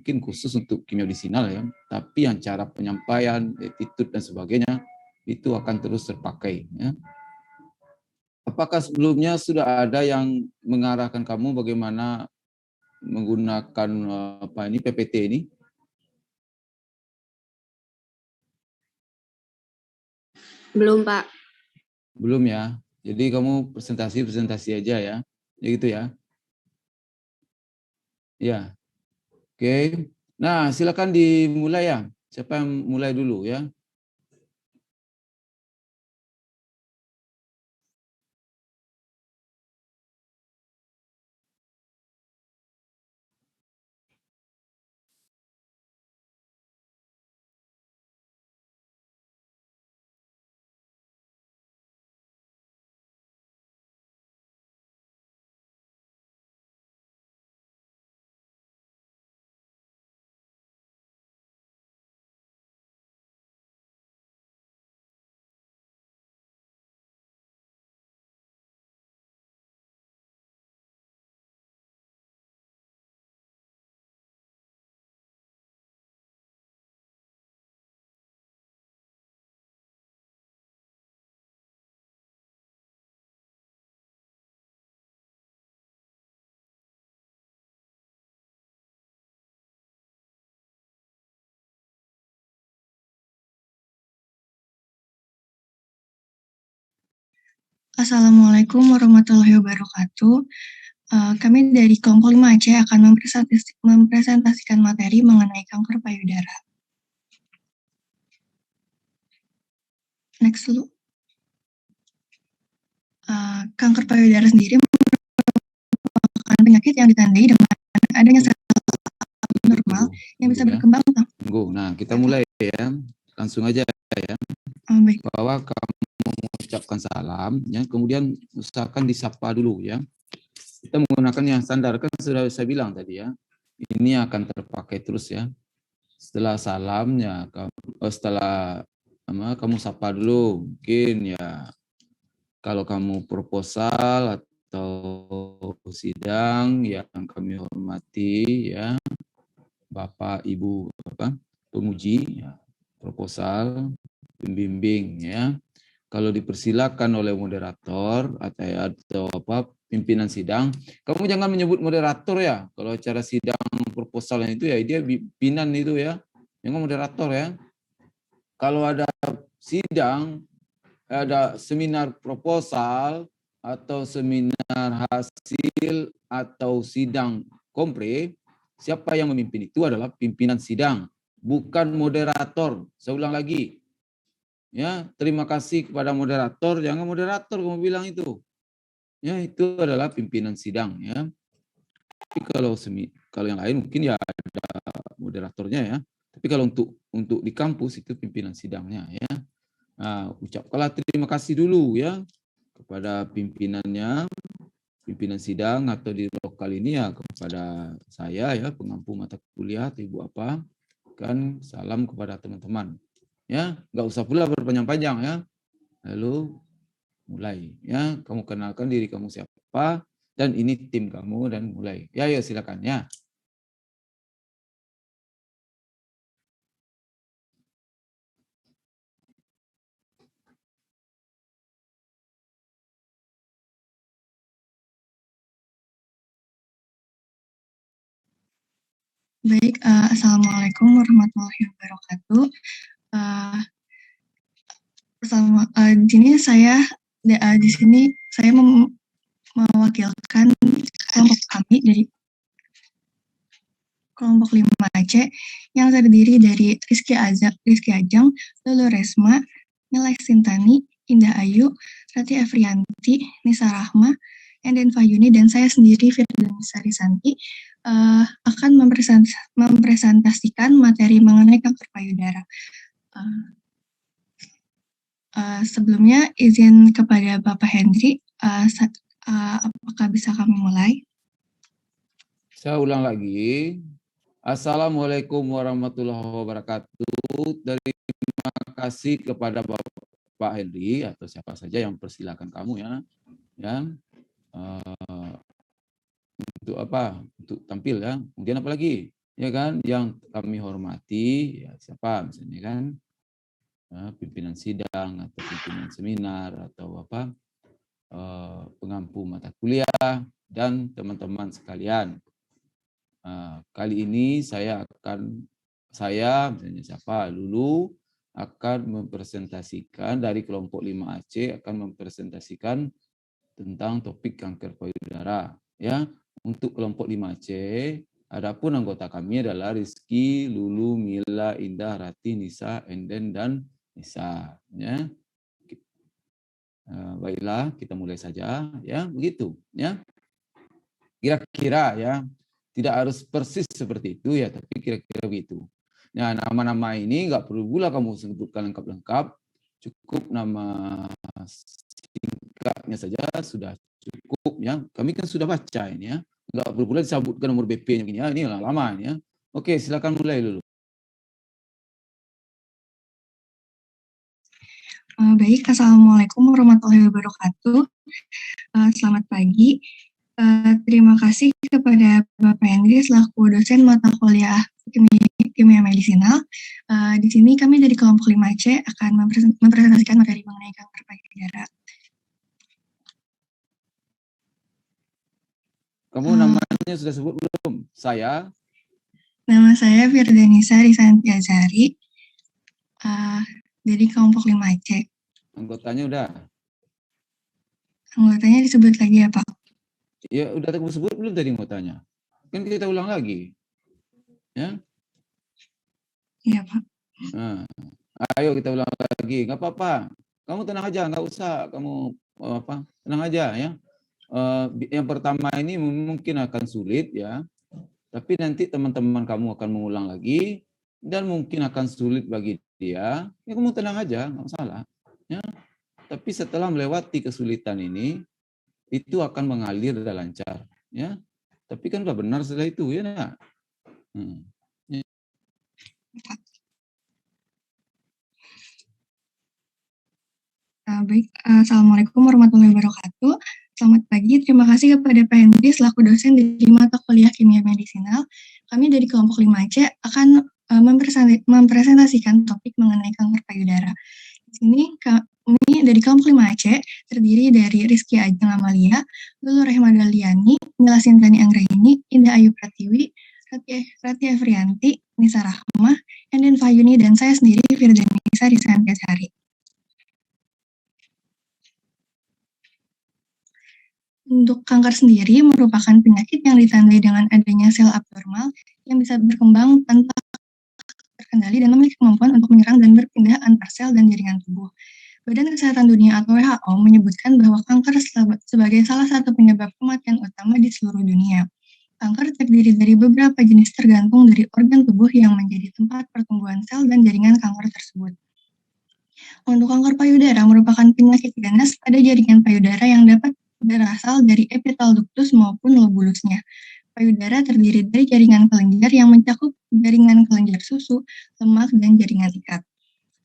mungkin khusus untuk kimia medisinal ya, tapi yang cara penyampaian, attitude dan sebagainya itu akan terus terpakai ya. Apakah sebelumnya sudah ada yang mengarahkan kamu bagaimana menggunakan PPT ini? Belum, Pak. Belum ya. Jadi kamu presentasi aja ya. Ya gitu ya. Ya. Oke. Nah, silakan dimulai ya. Siapa yang mulai dulu ya? Assalamualaikum warahmatullahi wabarakatuh. Kami dari kelompok 5 Aceh akan mempresentasikan materi mengenai kanker payudara. Next dulu. Kanker payudara sendiri merupakan penyakit yang ditandai dengan adanya sel normal yang bisa berkembang. Nah, kita mulai ya. Langsung aja ya. Baik. Bahwa kamu mengucapkan salam, ya, kemudian usahakan disapa dulu ya. Kita menggunakan yang standar, kan sudah saya bilang tadi ya. Ini akan terpakai terus ya. Setelah salamnya, setelah kamu sapa dulu, mungkin ya kalau kamu proposal atau sidang yang kami hormati ya, Bapak Ibu penguji ya, proposal, pembimbing ya. Kalau dipersilakan oleh moderator atau pimpinan sidang, kamu jangan menyebut moderator ya. Kalau acara sidang proposal itu ya dia pimpinan itu ya, jangan moderator ya. Kalau ada sidang, ada seminar proposal atau seminar hasil atau sidang kompre, siapa yang memimpin itu adalah pimpinan sidang, bukan moderator. Saya ulang lagi. Ya, terima kasih kepada moderator, jangan moderator kamu bilang itu. Ya, itu adalah pimpinan sidang ya. Tapi kalau yang lain mungkin ya ada moderatornya ya. Tapi kalau untuk di kampus itu pimpinan sidangnya ya. Nah, ucapkanlah terima kasih dulu ya kepada pimpinannya, pimpinan sidang atau di lokal ini ya kepada saya ya pengampu mata kuliah atau ibu apa. Kan salam kepada teman-teman. Ya, nggak usah pula berpanjang-panjang ya. Lalu mulai ya, kamu kenalkan diri kamu siapa dan ini tim kamu dan mulai. Ya, ya silakan ya. Baik, Assalamualaikum warahmatullahi wabarakatuh. Di sini saya mewakilkan kelompok kami dari kelompok 5 Aceh yang terdiri dari Rizky Ajang, Lulu Resma, Nilai Sintani, Indah Ayu, Rati Afrianti, Nisa Rahma, Enden Fayuni, dan saya sendiri Firdaus Sarisanti akan mempresentasikan materi mengenai kanker payudara. Sebelumnya izin kepada Bapak Hendri, apakah bisa kami mulai? Saya ulang lagi. Assalamualaikum warahmatullahi wabarakatuh. Terima kasih kepada Bapak Hendri atau siapa saja yang persilakan kamu ya. Untuk apa? Untuk tampil ya. Kemudian apa lagi? ya kan, yang kami hormati, ya siapa misalnya kan, pimpinan sidang atau pimpinan seminar atau apa, pengampu mata kuliah dan teman-teman sekalian. Kali ini saya misalnya siapa, Lulu akan mempresentasikan dari kelompok 5AC akan mempresentasikan tentang topik kanker payudara. Ya, untuk kelompok 5C, adapun anggota kami adalah Rizky, Lulu, Mila, Indah, Rati, Nisa, Enden, dan Nisa. Ya, baiklah kita mulai saja. Ya, begitu. Ya, kira-kira ya. Tidak harus persis seperti itu ya, tapi kira-kira begitu. Nah, nama-nama ini nggak perlu pula kamu sebutkan lengkap-lengkap, cukup nama singkatnya saja sudah cukup ya. Kami kan sudah baca ini ya, nggak perlu pula disebutkan nomor BP-nya begini ya. Ini lama ini ya. Oke, silakan mulai dulu. Baik, Assalamualaikum warahmatullahi wabarakatuh. Selamat pagi. Terima kasih kepada Bapak Hendri selaku dosen mata kuliah kimia medisinal. Di sini kami dari kelompok 5C akan mempresentasikan materi mengenai kanker payudara. Kamu namanya sudah sebut belum? Saya? Nama saya Firdanisa Risanti Azari dari kelompok 5C. Anggotanya udah? Anggotanya disebut lagi ya, Pak? Ya, udah aku sebut belum tadi anggotanya? Kan kita ulang lagi. Ya? Iya, Pak. Nah, ayo kita ulang lagi. Nggak apa-apa. Kamu tenang aja, nggak usah kamu apa, tenang aja ya. Yang pertama ini mungkin akan sulit ya, tapi nanti teman-teman kamu akan mengulang lagi dan mungkin akan sulit bagi dia. Ya kamu tenang aja, nggak masalah. Ya. Tapi setelah melewati kesulitan ini, itu akan mengalir dan lancar. Ya. Tapi kan udah benar setelah itu ya nak. Ya. Baik, Assalamualaikum warahmatullahi wabarakatuh. Selamat pagi, terima kasih kepada Pak Hendri selaku dosen di mata kuliah kimia medisinal. Kami dari kelompok 5C akan mempresentasikan topik mengenai kanker payudara. Di sini kami dari kelompok 5C terdiri dari Rizky Ajeng Amalia, Lulu Rehmadaliani, Mila Sintani Anggraini, Indah Ayu Pratiwi, Rati Afrianti, Nisa Rahma, Enden Fayuni, dan saya sendiri Firdanisa Risanti Azari. Untuk kanker sendiri merupakan penyakit yang ditandai dengan adanya sel abnormal yang bisa berkembang tanpa terkendali dan memiliki kemampuan untuk menyerang dan berpindah antar sel dan jaringan tubuh. Badan Kesehatan Dunia atau WHO menyebutkan bahwa kanker sebagai salah satu penyebab kematian utama di seluruh dunia. Kanker terdiri dari beberapa jenis tergantung dari organ tubuh yang menjadi tempat pertumbuhan sel dan jaringan kanker tersebut. Untuk kanker payudara merupakan penyakit ganas pada jaringan payudara yang dapat berasal dari epitel ductus maupun lobulusnya. Payudara terdiri dari jaringan kelenjar yang mencakup jaringan kelenjar susu, lemak, dan jaringan ikat.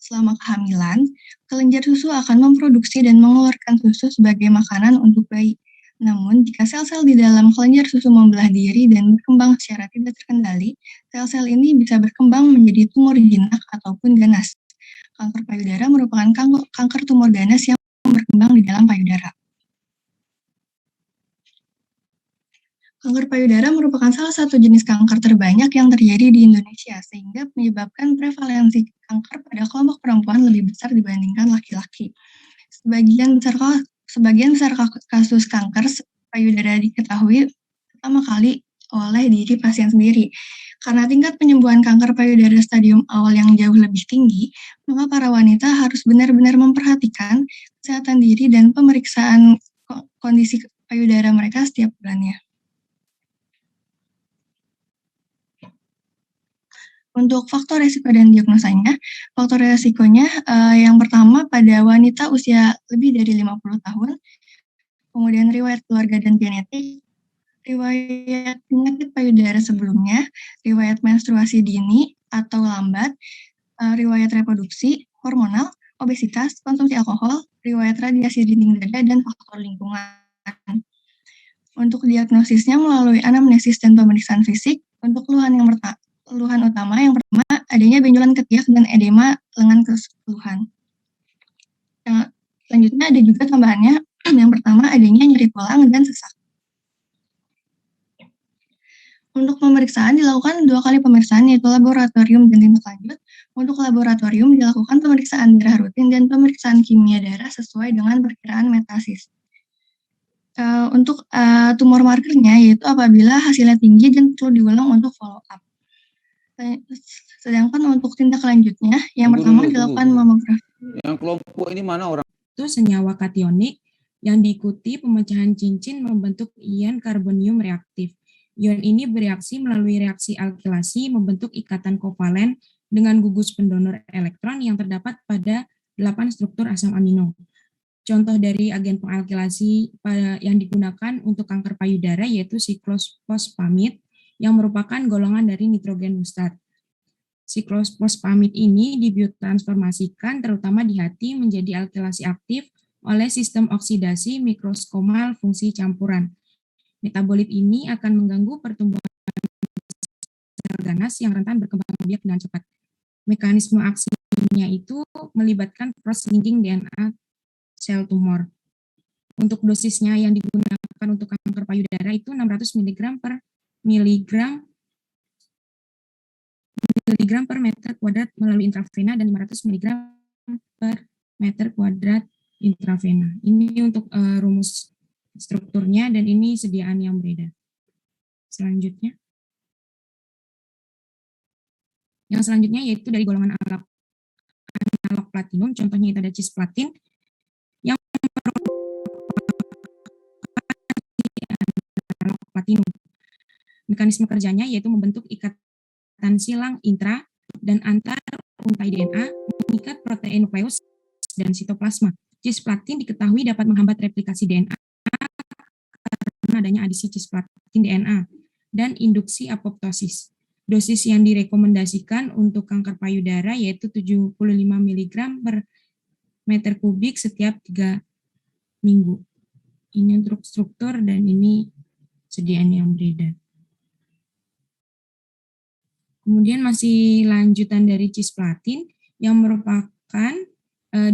Selama kehamilan, kelenjar susu akan memproduksi dan mengeluarkan susu sebagai makanan untuk bayi. Namun, jika sel-sel di dalam kelenjar susu membelah diri dan berkembang secara tidak terkendali, sel-sel ini bisa berkembang menjadi tumor jinak ataupun ganas. Kanker payudara merupakan kanker tumor ganas yang berkembang di dalam payudara. Kanker payudara merupakan salah satu jenis kanker terbanyak yang terjadi di Indonesia, sehingga menyebabkan prevalensi kanker pada kelompok perempuan lebih besar dibandingkan laki-laki. Sebagian besar kasus kanker payudara diketahui pertama kali oleh diri pasien sendiri. Karena tingkat penyembuhan kanker payudara stadium awal yang jauh lebih tinggi, maka para wanita harus benar-benar memperhatikan kesehatan diri dan pemeriksaan kondisi payudara mereka setiap bulannya. Untuk faktor resiko dan diagnosanya, faktor resikonya yang pertama pada wanita usia lebih dari 50 tahun, kemudian riwayat keluarga dan genetik, riwayat penyakit payudara sebelumnya, riwayat menstruasi dini atau lambat, riwayat reproduksi, hormonal, obesitas, konsumsi alkohol, riwayat radiasi dinding dada, dan faktor lingkungan. Untuk diagnosisnya melalui anamnesis dan pemeriksaan fisik, Untuk keluhan utama yang pertama adanya benjolan ketiak dan edema lengan keseluruhan. Selanjutnya ada juga tambahannya yang pertama adanya nyeri tulang dan sesak. Untuk pemeriksaan dilakukan 2 kali pemeriksaan yaitu laboratorium dan tindak lanjut. Untuk laboratorium dilakukan pemeriksaan darah rutin dan pemeriksaan kimia darah sesuai dengan perkiraan metastasis. Untuk tumor markernya yaitu apabila hasilnya tinggi dan perlu diulang untuk follow up. Sedangkan untuk tindak lanjutnya yang pertama dilakukan mamografi. Yang kelompok ini mana orang? Itu senyawa kationik yang diikuti pemecahan cincin membentuk ion karbonium reaktif. Ion ini bereaksi melalui reaksi alkilasi membentuk ikatan kovalen dengan gugus pendonor elektron yang terdapat pada 8 struktur asam amino. Contoh dari agen pengalkilasi yang digunakan untuk kanker payudara yaitu siklosfosfamid yang merupakan golongan dari nitrogen mustat. Siklosfosfamid ini dibiotransformasikan terutama di hati menjadi alkilasi aktif oleh sistem oksidasi mikroskomal fungsi campuran. Metabolit ini akan mengganggu pertumbuhan sel ganas yang rentan berkembang biak dengan cepat. Mekanisme aksinya itu melibatkan cross-linking DNA sel tumor. Untuk dosisnya yang digunakan untuk kanker payudara itu 600 mg per meter kuadrat melalui intravena dan 500 mg per meter kuadrat intravena. Ini untuk rumus strukturnya dan ini sediaan yang beredar. Selanjutnya. Yang selanjutnya yaitu dari golongan analog platinum, contohnya itu ada cisplatin yang analog platinum. Mekanisme kerjanya yaitu membentuk ikatan silang intra dan antar untai DNA mengikat protein nukleus dan sitoplasma. Cisplatin diketahui dapat menghambat replikasi DNA karena adanya adisi cisplatin DNA dan induksi apoptosis. Dosis yang direkomendasikan untuk kanker payudara yaitu 75 mg per meter kubik setiap 3 minggu. Ini untuk struktur dan ini sediaan yang beredar. Kemudian masih lanjutan dari cisplatin yang merupakan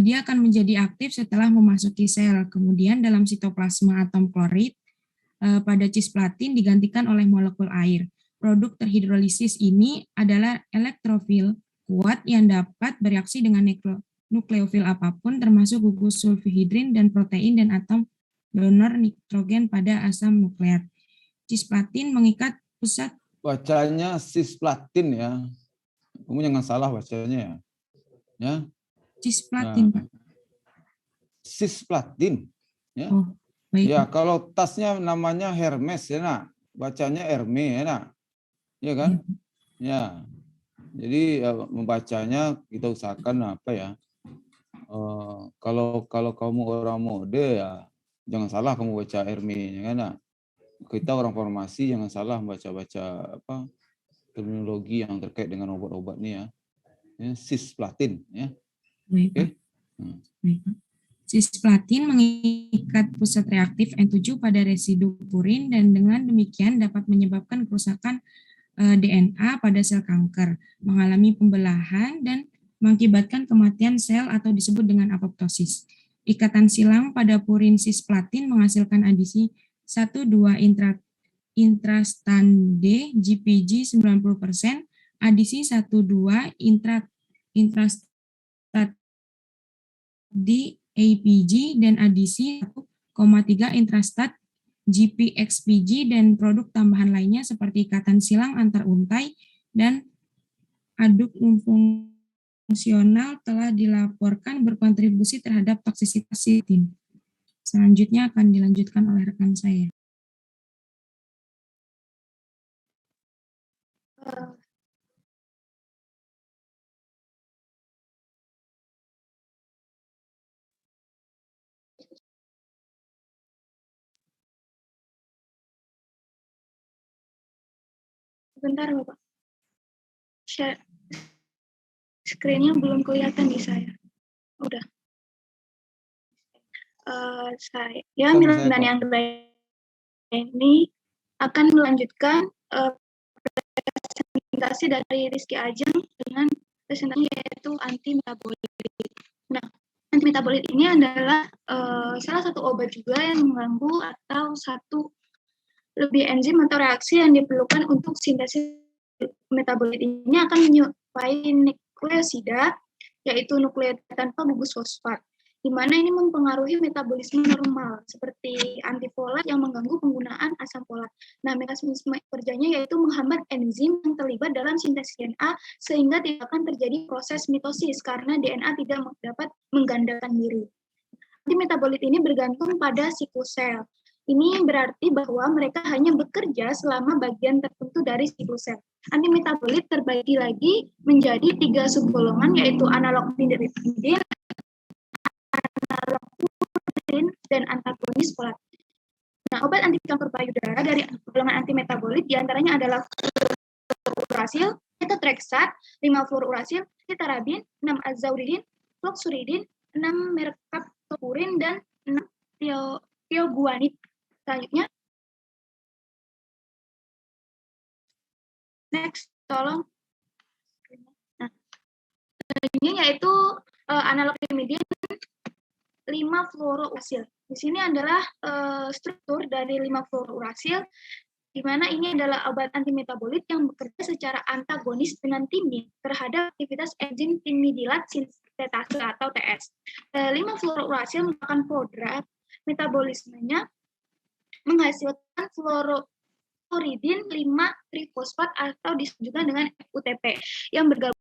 dia akan menjadi aktif setelah memasuki sel. Kemudian dalam sitoplasma atom klorid pada cisplatin digantikan oleh molekul air. Produk terhidrolisis ini adalah elektrofil kuat yang dapat bereaksi dengan nukleofil apapun termasuk gugus sulfihidrin dan protein dan atom donor nitrogen pada asam nukleat. Cisplatin mengikat pusat. Bacanya cisplatin ya. Kamu jangan salah bacanya ya. Ya. Cisplatin, Pak. Cisplatin. Ya. Oh, baik. Ya, kalau tasnya namanya Hermes ya, nak. Bacanya Hermes ya, nak. Ya kan? Ya. Jadi membacanya kita usahakan apa ya? Kalau kamu orang mode ya jangan salah kamu baca Hermes ya kan? Nak? Kita orang farmasi jangan salah baca-baca apa terminologi yang terkait dengan obat-obat ini ya. Cisplatin ya. Baik, Pak. Baik, Pak. Cisplatin mengikat pusat reaktif N7 pada residu purin dan dengan demikian dapat menyebabkan kerusakan DNA pada sel kanker, mengalami pembelahan dan mengakibatkan kematian sel atau disebut dengan apoptosis. Ikatan silang pada purin cisplatin menghasilkan adisi 1,2 intrastande GPG 90%, adisi 1,2 intrastande di APG dan adisi 1,3 intrastat GPXPG dan produk tambahan lainnya seperti ikatan silang antar untai dan aduk fungsional telah dilaporkan berkontribusi terhadap toksisitas sitin. Selanjutnya akan dilanjutkan oleh rekan saya. Bentar, Bapak. Screen-nya belum kelihatan di saya. Udah. Saya Milan yang ini akan melanjutkan presentasi dari Rizky Ajeng dengan presentasi yaitu antimetabolit. Nah, antimetabolit ini adalah salah satu obat juga yang mengganggu atau satu lebih enzim atau reaksi yang diperlukan untuk sintesis metabolit ini akan menyuplai nukleosida, yaitu nukleotida tanpa gugus fosfat, di mana ini mempengaruhi metabolisme normal, seperti antifolat yang mengganggu penggunaan asam folat. Nah, mekanisme kerjanya yaitu menghambat enzim yang terlibat dalam sintesis DNA, sehingga tidak akan terjadi proses mitosis, karena DNA tidak dapat menggandakan diri. Antimetabolit ini bergantung pada siklus sel. Ini berarti bahwa mereka hanya bekerja selama bagian tertentu dari siklus sel. Antimetabolit terbagi lagi menjadi 3 subgolongan, yaitu analog pirimidin, analog purin, dan antagonis folat. Nah, obat anti kanker payudara dari golongan antimetabolit diantaranya adalah fluorouracil, methotrexate, 5 fluorouracil, citarabin, 6 azauridin, fluoxuridin, 6 mercaptopurin, dan 6 thioguanid. Selanjutnya, next, tolong. Nah, selanjutnya yaitu analog pirimidin 5 fluorouracil. Di sini adalah struktur dari 5 fluorouracil, di mana ini adalah obat antimetabolit yang bekerja secara antagonis dengan timin terhadap aktivitas enzim timidilat sintetase atau TS. 5 fluorouracil merupakan prodrug metabolismenya menghasilkan fluoridin 5-trifosfat atau disebut juga dengan FUTP yang bergabung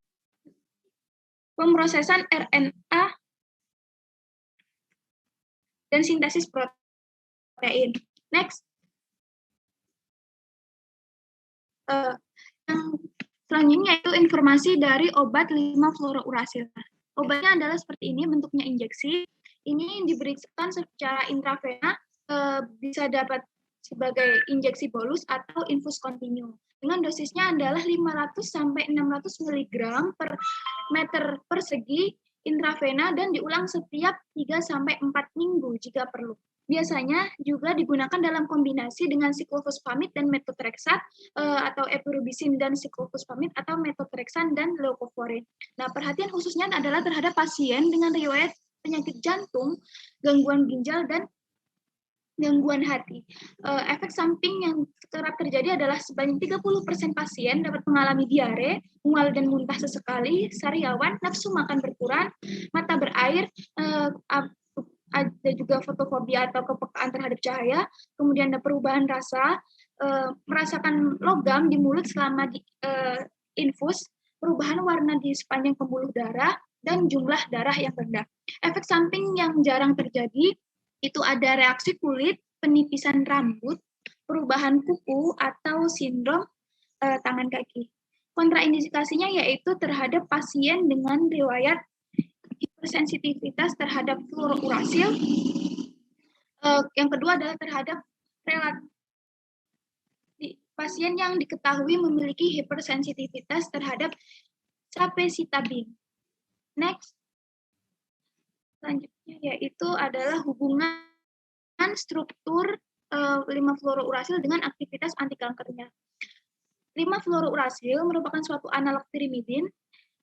pemrosesan RNA dan sintesis protein. Next. Yang selanjutnya itu informasi dari obat 5 fluorouracil. Obatnya adalah seperti ini, bentuknya injeksi. Ini diberikan secara intravena, bisa dapat sebagai injeksi bolus atau infus kontinu. Dengan dosisnya adalah 500 sampai 600 mg per meter persegi intravena dan diulang setiap 3 sampai 4 minggu jika perlu. Biasanya juga digunakan dalam kombinasi dengan siklofosfamid dan methotrexate atau epirubicin dan siklofosfamid atau methotrexate dan leukovorin. Nah, perhatian khususnya adalah terhadap pasien dengan riwayat penyakit jantung, gangguan ginjal, dan gangguan hati. Efek samping yang kerap terjadi adalah sebanyak 30% pasien dapat mengalami diare, mual dan muntah sesekali, sariawan, nafsu makan berkurang, mata berair, ada juga fotofobia atau kepekaan terhadap cahaya, kemudian ada perubahan rasa, merasakan logam di mulut selama infus, perubahan warna di sepanjang pembuluh darah, dan jumlah darah yang rendah. Efek samping yang jarang terjadi itu ada reaksi kulit, penipisan rambut, perubahan kuku, atau sindrom tangan kaki. Kontraindikasinya yaitu terhadap pasien dengan riwayat hipersensitivitas terhadap fluorouracil. Yang kedua adalah terhadap pasien yang diketahui memiliki hipersensitivitas terhadap sapecitabine. Next. Selanjutnya yaitu adalah hubungan struktur 5 fluorouracil dengan aktivitas antikankernya. 5 fluorouracil merupakan suatu analog pirimidin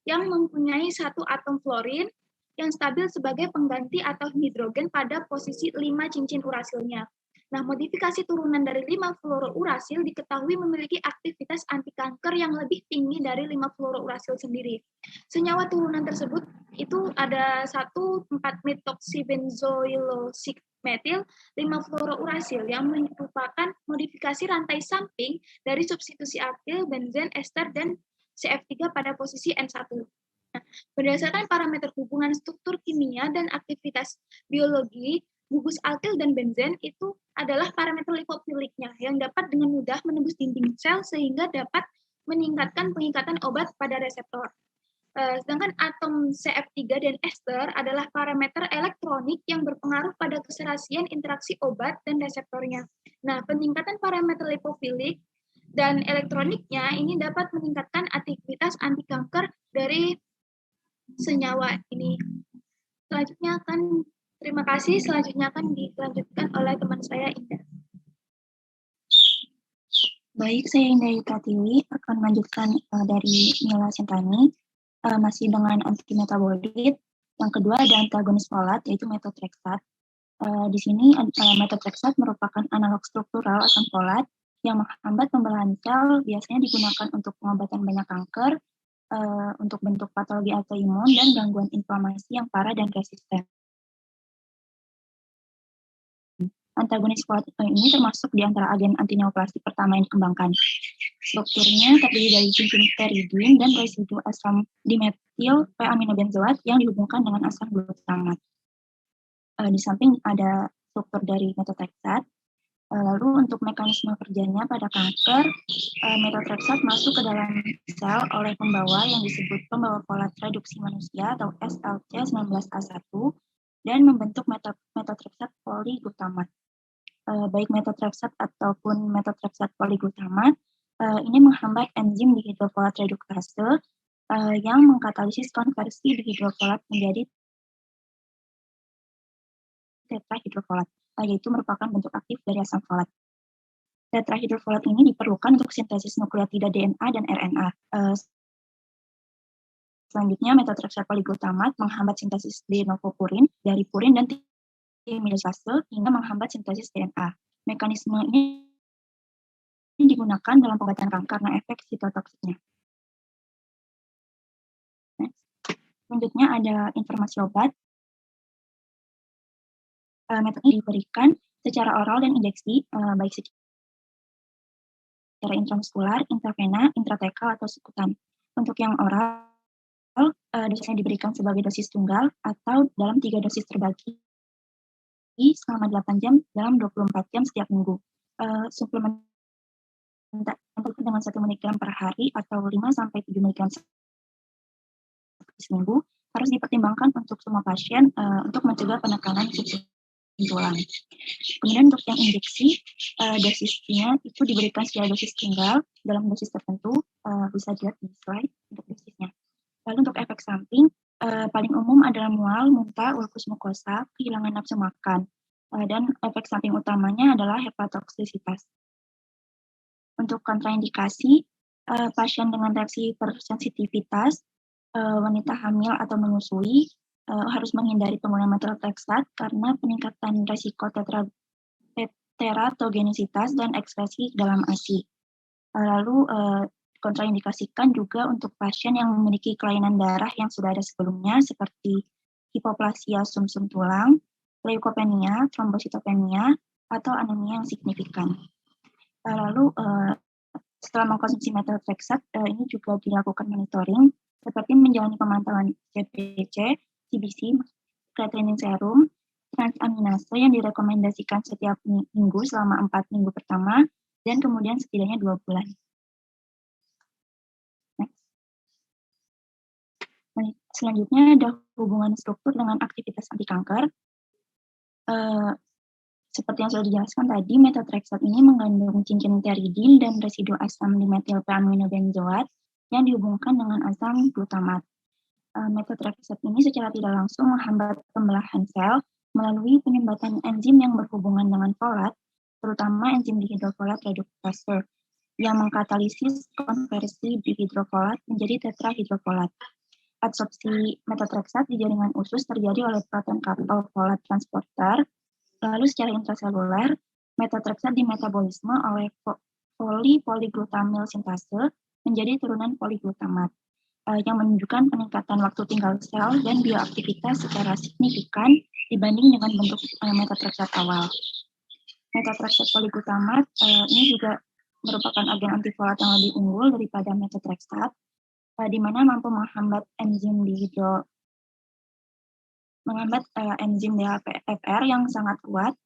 yang mempunyai satu atom fluorin yang stabil sebagai pengganti atom hidrogen pada posisi 5 cincin urasilnya. Nah, modifikasi turunan dari 5 fluorouracil diketahui memiliki aktivitas antikanker yang lebih tinggi dari 5 fluorouracil sendiri. Senyawa turunan tersebut itu ada 1,4-methoxybenzoylosikmetil 5 fluorouracil yang merupakan modifikasi rantai samping dari substitusi alkil, benzen, ester, dan CF3 pada posisi N1. Nah, berdasarkan parameter hubungan struktur kimia dan aktivitas biologi, gugus alkil dan benzen itu adalah parameter lipofiliknya yang dapat dengan mudah menembus dinding sel sehingga dapat meningkatkan pengikatan obat pada reseptor. Sedangkan atom CF3 dan ester adalah parameter elektronik yang berpengaruh pada keserasian interaksi obat dan reseptornya. Nah, peningkatan parameter lipofilik dan elektroniknya ini dapat meningkatkan aktivitas antikanker dari senyawa ini. Selanjutnya terima kasih. Selanjutnya akan dilanjutkan oleh teman saya, Indah. Baik, saya Indah Pratiwi akan melanjutkan dari Mila Sintani, masih dengan antimetabolit. Yang kedua ada antagonis folat, yaitu methotrexate. Di sini methotrexate merupakan analog struktural asam folat yang menghambat pembelahan sel, biasanya digunakan untuk pengobatan banyak kanker, untuk bentuk patologi autoimun dan gangguan inflamasi yang parah dan resisten. Antagonis folat ini termasuk di antara agen antineoplastik pertama yang dikembangkan. Strukturnya terdiri dari cincin steridin dan residu asam dimetil p-aminobenzoat yang dihubungkan dengan asam glutamat. Di samping ada struktur dari methotrexate. Lalu untuk mekanisme kerjanya pada kanker, methotrexate masuk ke dalam sel oleh pembawa yang disebut pembawa folat reduksi manusia atau SLC19A1 dan membentuk methotrexate poliglutamat. Baik methotrexate ataupun methotrexate poliglutamat ini menghambat enzim dihidrofolat reduktase yang mengkatalisis konversi dihidrofolat menjadi tetrahidrofolat, yaitu merupakan bentuk aktif dari asam folat. Tetrahidrofolat ini diperlukan untuk sintesis nukleotida DNA dan RNA. Selanjutnya, methotrexate poliglutamat menghambat sintesis de novo purin dari purin dan timidosase hingga menghambat sintesis DNA. Mekanisme ini digunakan dalam pengobatan kanker karena efek sitotoksiknya. Selanjutnya ada informasi obat. Metode ini diberikan secara oral dan injeksi, baik secara intramuskular, intravena, intratekal, atau subkutan. Untuk yang oral, dosisnya diberikan sebagai dosis tunggal atau dalam 3 dosis terbagi selama 8 jam dalam 24 jam setiap minggu. Suplemen dengan 1 mg per hari atau 5-7 mg seminggu harus dipertimbangkan untuk semua pasien untuk mencegah penekanan subsidi tulang. Kemudian untuk yang injeksi, dosisnya itu diberikan secara dosis tunggal dalam dosis tertentu, bisa dilihat di slide untuk dosisnya. Lalu untuk efek samping, paling umum adalah mual, muntah, ulkus mukosa, kehilangan nafsu makan, dan efek samping utamanya adalah hepatotoksisitas. Untuk kontraindikasi, pasien dengan reaksi hipersensitivitas, wanita hamil atau menyusui, harus menghindari penggunaan methotrexate karena peningkatan resiko teratogenisitas dan ekspresi dalam ASI. Lalu kontraindikasikan juga untuk pasien yang memiliki kelainan darah yang sudah ada sebelumnya seperti hipoplasia sumsum tulang, leukopenia, trombositopenia, atau anemia yang signifikan. Lalu setelah mengkonsumsi methotrexate ini juga dilakukan monitoring seperti menjalani pemantauan CBC, CBC, creatinine serum, transaminase yang direkomendasikan setiap minggu selama 4 minggu pertama, dan kemudian setidaknya 2 bulan. Selanjutnya ada hubungan struktur dengan aktivitas anti kanker. Seperti yang sudah dijelaskan tadi, methotrexate ini mengandung cincin pteridin dan residu asam dimetil p-aminobenzoat yang dihubungkan dengan asam glutamat. Methotrexate ini secara tidak langsung menghambat pembelahan sel melalui penyumbatan enzim yang berhubungan dengan folat, terutama enzim dihidrofolat reduktase, yang mengkatalisis konversi dihidrofolat menjadi tetrahidrofolat. Absorpsi methotrexate di jaringan usus terjadi oleh proton coupled folat transporter, lalu secara intraseluler, methotrexate dimetabolisme oleh poliglutamil sintase menjadi turunan poliglutamat, yang menunjukkan peningkatan waktu tinggal sel dan bioaktivitas secara signifikan dibanding dengan bentuk methotrexate awal. Methotrexate poliglutamat ini juga merupakan agen antifolat yang lebih unggul daripada methotrexate, di mana mampu menghambat enzim DHPFR yang sangat kuat,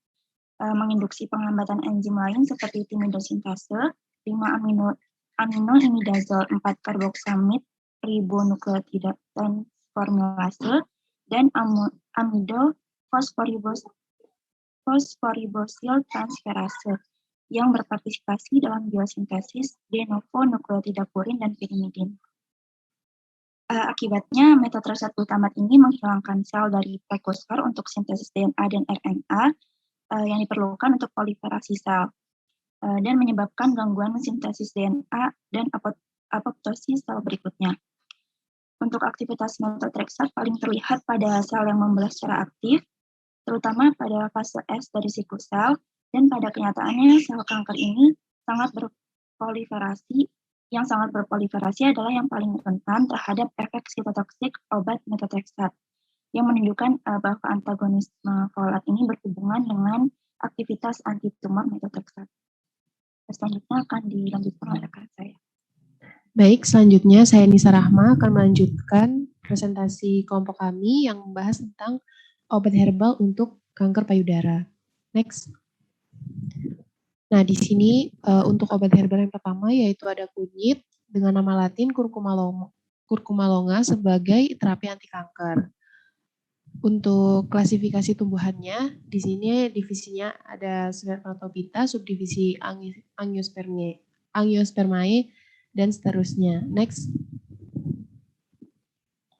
menginduksi penghambatan enzim lain seperti timidosintase, 5-aminoimidazol 4-karboksamid ribonukleotida transformulase, dan amido fosforibosil transferase yang berpartisipasi dalam biosintesis de novo nukleotida purin dan pirimidin. Akibatnya, methotrexate glutamat ini menghilangkan sel dari prekursor untuk sintesis DNA dan RNA yang diperlukan untuk proliferasi sel. dan menyebabkan gangguan sintesis DNA dan apoptosis sel berikutnya. Untuk aktivitas metotrexat paling terlihat pada sel yang membelah secara aktif, terutama pada fase S dari siklus sel, dan pada kenyataannya sel kanker ini sangat berproliferasi adalah yang paling rentan terhadap efek sitotoksik obat metotrexat, yang menunjukkan bahwa antagonisme folat ini berhubungan dengan aktivitas antitumor metotrexat. Selanjutnya akan dilanjutkan oleh rekan saya. Baik, selanjutnya saya Nisa Rahma akan melanjutkan presentasi kelompok kami yang membahas tentang obat herbal untuk kanker payudara. Next. Nah, di sini untuk obat herbal yang pertama yaitu ada kunyit dengan nama latin curcuma longa sebagai terapi anti kanker. Untuk klasifikasi tumbuhannya, di sini divisinya ada Spermatobita, subdivisi Angiospermae, dan seterusnya. Next.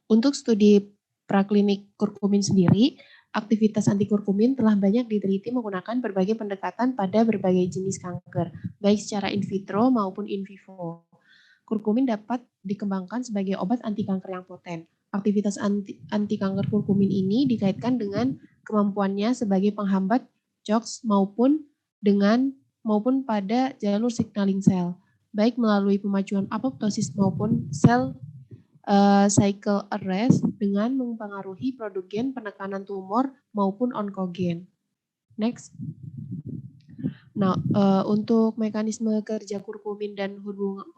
Untuk studi praklinik kurkumin sendiri, aktivitas antikurkumin telah banyak diteliti menggunakan berbagai pendekatan pada berbagai jenis kanker, baik secara in vitro maupun in vivo. Kurkumin dapat dikembangkan sebagai obat anti kanker yang poten. Aktivitas anti kanker kurkumin ini dikaitkan dengan kemampuannya sebagai penghambat CHOX maupun pada jalur signaling sel, baik melalui pemacuan apoptosis maupun sel cycle arrest dengan mempengaruhi produk gen penekanan tumor maupun onkogen. Next. Nah, untuk mekanisme kerja kurkumin dan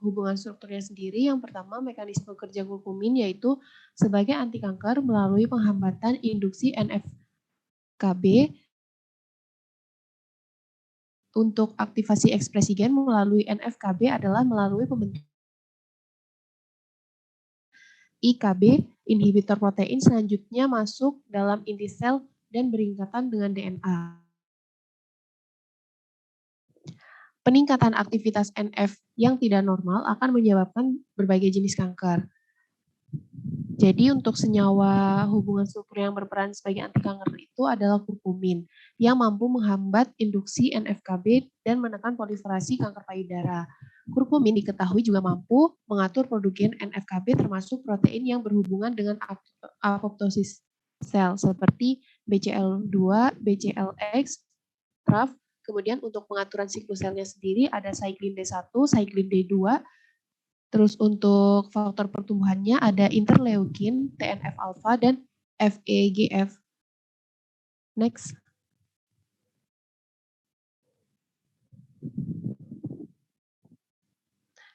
hubungan strukturnya sendiri, yang pertama mekanisme kerja kurkumin yaitu sebagai anti kanker melalui penghambatan induksi NF-kB. Untuk aktivasi ekspresi gen melalui NF-kB adalah melalui pembentukan IKB, inhibitor protein selanjutnya masuk dalam inti sel dan beringkatan dengan DNA. Peningkatan aktivitas NF yang tidak normal akan menyebabkan berbagai jenis kanker. Jadi untuk senyawa hubungan struktur yang berperan sebagai anti kanker itu adalah kurkumin yang mampu menghambat induksi NF-kB dan menekan proliferasi kanker payudara. Kurkumin diketahui juga mampu mengatur produk gen NF-kB termasuk protein yang berhubungan dengan apoptosis sel seperti BCL2, BCLX, TRAF. Kemudian untuk pengaturan siklus selnya sendiri ada cyclin D1, cyclin D2. Terus untuk faktor pertumbuhannya ada interleukin, TNF-alpha, dan FEGF. Next.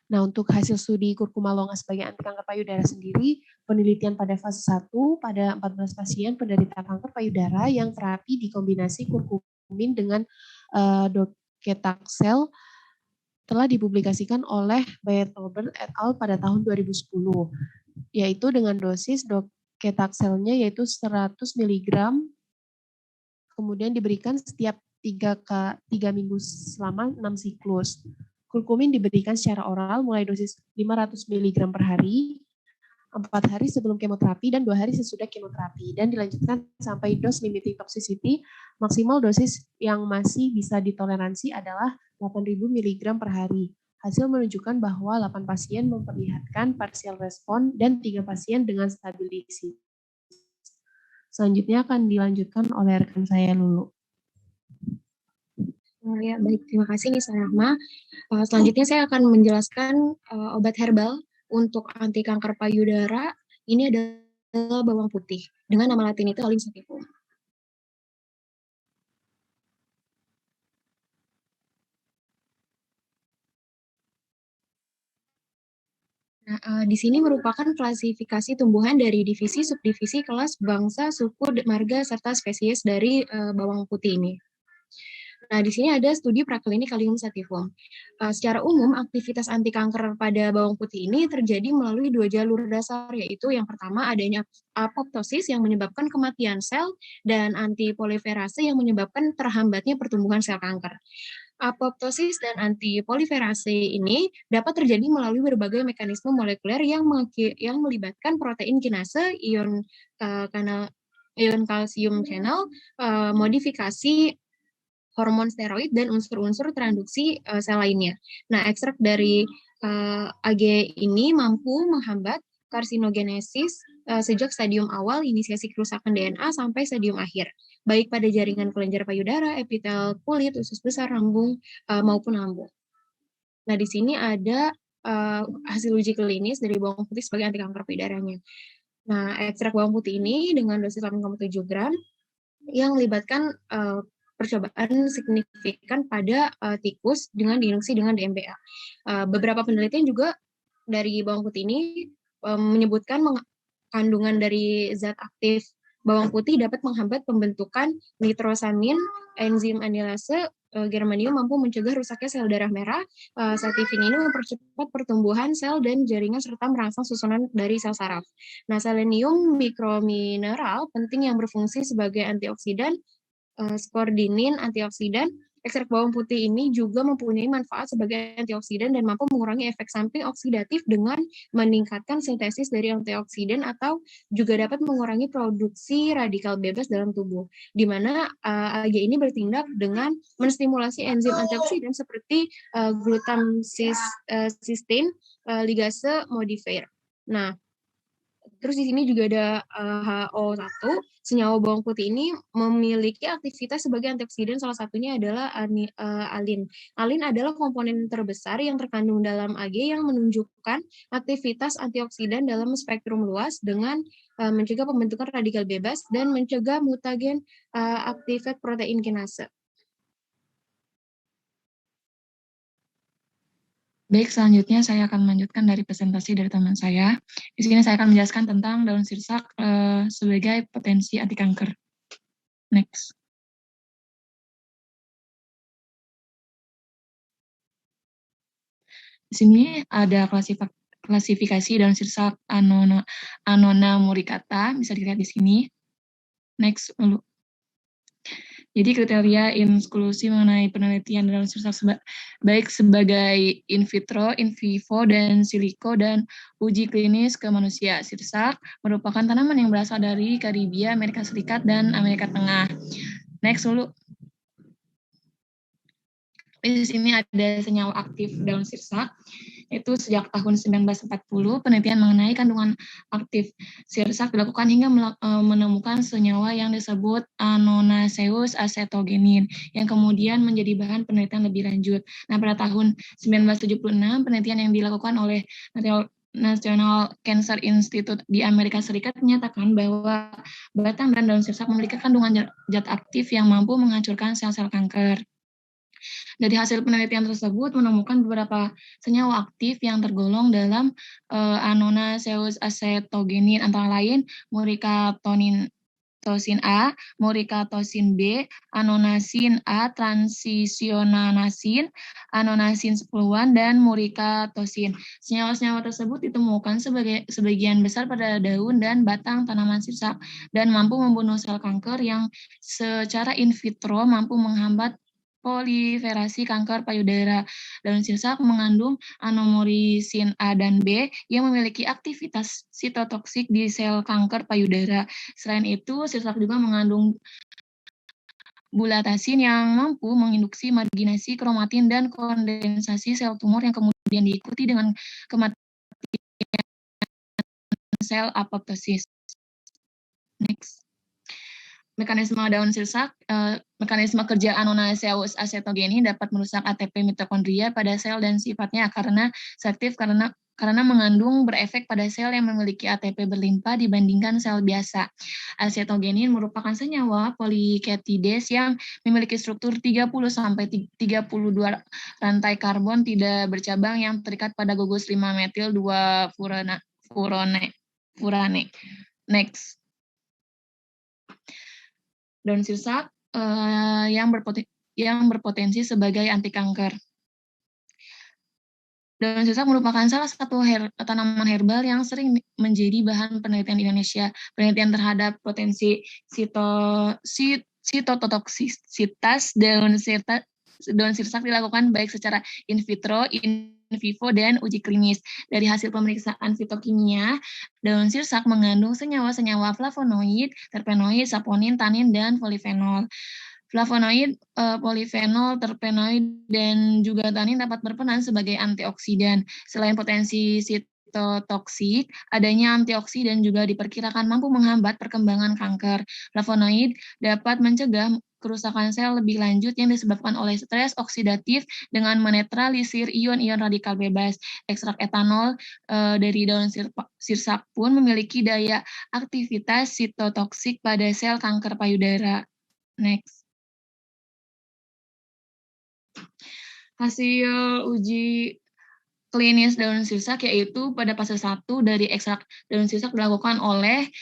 Nah, untuk hasil studi curcuma longa sebagai anti kanker payudara sendiri, penelitian pada fase 1 pada 14 pasien penderita kanker payudara yang terapi dikombinasi kurkumin dengan docetaxel telah dipublikasikan oleh Bayer-Tolbert et al. Pada tahun 2010, yaitu dengan dosis docetaxelnya yaitu 100 mg, kemudian diberikan setiap 3 minggu selama 6 siklus. Kurkumin diberikan secara oral mulai dosis 500 mg per hari, 4 hari sebelum kemoterapi dan 2 hari sesudah kemoterapi, dan dilanjutkan sampai dose limiting toxicity. Maksimal dosis yang masih bisa ditoleransi adalah 8.000 mg per hari. Hasil menunjukkan bahwa 8 pasien memperlihatkan partial respon dan 3 pasien dengan stabil disease. Selanjutnya akan dilanjutkan oleh rekan saya Lulu. Ya, baik, terima kasih Nisa Rahma. Selanjutnya saya akan menjelaskan obat herbal untuk anti kanker payudara. Ini adalah bawang putih dengan nama latin itu Alim sativum. Nah, di sini merupakan klasifikasi tumbuhan dari divisi, subdivisi, kelas, bangsa, suku, marga, serta spesies dari bawang putih ini. Nah, di sini ada studi praklinik Allium sativum. Secara umum, aktivitas anti kanker pada bawang putih ini terjadi melalui 2 jalur dasar, yaitu yang pertama adanya apoptosis yang menyebabkan kematian sel dan antiproliferase yang menyebabkan terhambatnya pertumbuhan sel kanker. Apoptosis dan antiproliferase ini dapat terjadi melalui berbagai mekanisme molekuler yang melibatkan protein kinase, ion kalsium channel, modifikasi hormon steroid, dan unsur-unsur transduksi sel lainnya. Nah, ekstrak dari AG ini mampu menghambat karsinogenesis sejak stadium awal inisiasi kerusakan DNA sampai stadium akhir, baik pada jaringan kelenjar payudara, epitel kulit, usus besar, lambung, maupun lambung. Nah, di sini ada hasil uji klinis dari bawang putih sebagai anti kanker payudaranya. Nah, ekstrak bawang putih ini dengan dosis 8,7 gram yang melibatkan percobaan signifikan pada tikus dengan diinduksi dengan DMPA. Beberapa penelitian juga dari bawang putih ini menyebutkan kandungan dari zat aktif bawang putih dapat menghambat pembentukan nitrosamin, enzim amilase, germanium mampu mencegah rusaknya sel darah merah. Sativin ini mempercepat pertumbuhan sel dan jaringan serta merangsang susunan dari sel saraf. Nah, selenium mikromineral penting yang berfungsi sebagai antioksidan, skordinin antioksidan. Ekstrak bawang putih ini juga mempunyai manfaat sebagai antioksidan dan mampu mengurangi efek samping oksidatif dengan meningkatkan sintesis dari antioksidan atau juga dapat mengurangi produksi radikal bebas dalam tubuh, di mana AG ini bertindak dengan menstimulasi enzim antioksidan seperti glutamcysteine ligase modifier. Nah, terus di sini juga ada HO1. Senyawa bawang putih ini memiliki aktivitas sebagai antioksidan, salah satunya adalah alin. Alin adalah komponen terbesar yang terkandung dalam AG yang menunjukkan aktivitas antioksidan dalam spektrum luas dengan mencegah pembentukan radikal bebas dan mencegah mutagen activate protein kinase. Baik, selanjutnya saya akan melanjutkan dari presentasi dari teman saya. Di sini saya akan menjelaskan tentang daun sirsak sebagai potensi anti kanker. Next. Di sini ada klasifikasi daun sirsak Annona muricata, bisa dilihat di sini. Next, lalu. Jadi kriteria inklusi mengenai penelitian daun sirsak baik sebagai in vitro, in vivo, dan siliko, dan uji klinis ke manusia. Sirsak merupakan tanaman yang berasal dari Karibia, Amerika Serikat, dan Amerika Tengah. Next dulu. Di sini ada senyawa aktif daun sirsak. Itu sejak tahun 1940, penelitian mengenai kandungan aktif sirsak dilakukan hingga menemukan senyawa yang disebut Annonaceus acetogenin, yang kemudian menjadi bahan penelitian lebih lanjut. Nah, pada tahun 1976, penelitian yang dilakukan oleh National Cancer Institute di Amerika Serikat menyatakan bahwa batang dan daun sirsak memiliki kandungan zat aktif yang mampu menghancurkan sel-sel kanker. Dari hasil penelitian tersebut menemukan beberapa senyawa aktif yang tergolong dalam Annonaceus acetogenin, antara lain muricatosin A, muricatosin B, anonasin A, transitionanasin, anonasin 10-an, dan muricatosin. Senyawa-senyawa tersebut ditemukan sebagian besar pada daun dan batang tanaman sirsak dan mampu membunuh sel kanker yang secara in vitro mampu menghambat proliferasi kanker payudara. Daun sirsak mengandung anomorisin A dan B yang memiliki aktivitas sitotoksik di sel kanker payudara. Selain itu, sirsak juga mengandung bulatasin yang mampu menginduksi marginasi kromatin dan kondensasi sel tumor yang kemudian diikuti dengan kematian sel apoptosis. Next. Mekanisme daun sirsak, mekanisme kerja Annonaceus acetogenin dapat merusak ATP mitokondria pada sel dan sifatnya karena selektif karena mengandung berefek pada sel yang memiliki ATP berlimpah dibandingkan sel biasa. Acetogenin merupakan senyawa poliketides yang memiliki struktur 30-32 rantai karbon tidak bercabang yang terikat pada gugus 5-metil 2-furane. Next. Daun sirsak yang berpotensi sebagai anti kanker. Daun sirsak merupakan salah satu tanaman herbal yang sering menjadi bahan penelitian di Indonesia. Penelitian terhadap potensi sitotoksisitas daun sirsak dilakukan baik secara in vitro, in vivo, dan uji klinis. Dari hasil pemeriksaan fitokimia, daun sirsak mengandung senyawa-senyawa flavonoid, terpenoid, saponin, tanin, dan polifenol. Flavonoid, polifenol, terpenoid, dan juga tanin dapat berperan sebagai antioksidan. Selain potensi sitotoksik, adanya antioksidan juga diperkirakan mampu menghambat perkembangan kanker. Flavonoid dapat mencegah kerusakan sel lebih lanjut yang disebabkan oleh stres oksidatif dengan menetralisir ion-ion radikal bebas. Ekstrak etanol dari daun sirsak pun memiliki daya aktivitas sitotoksik pada sel kanker payudara. Next. Hasil uji klinis daun sirsak yaitu pada fase 1 dari ekstrak daun sirsak dilakukan oleh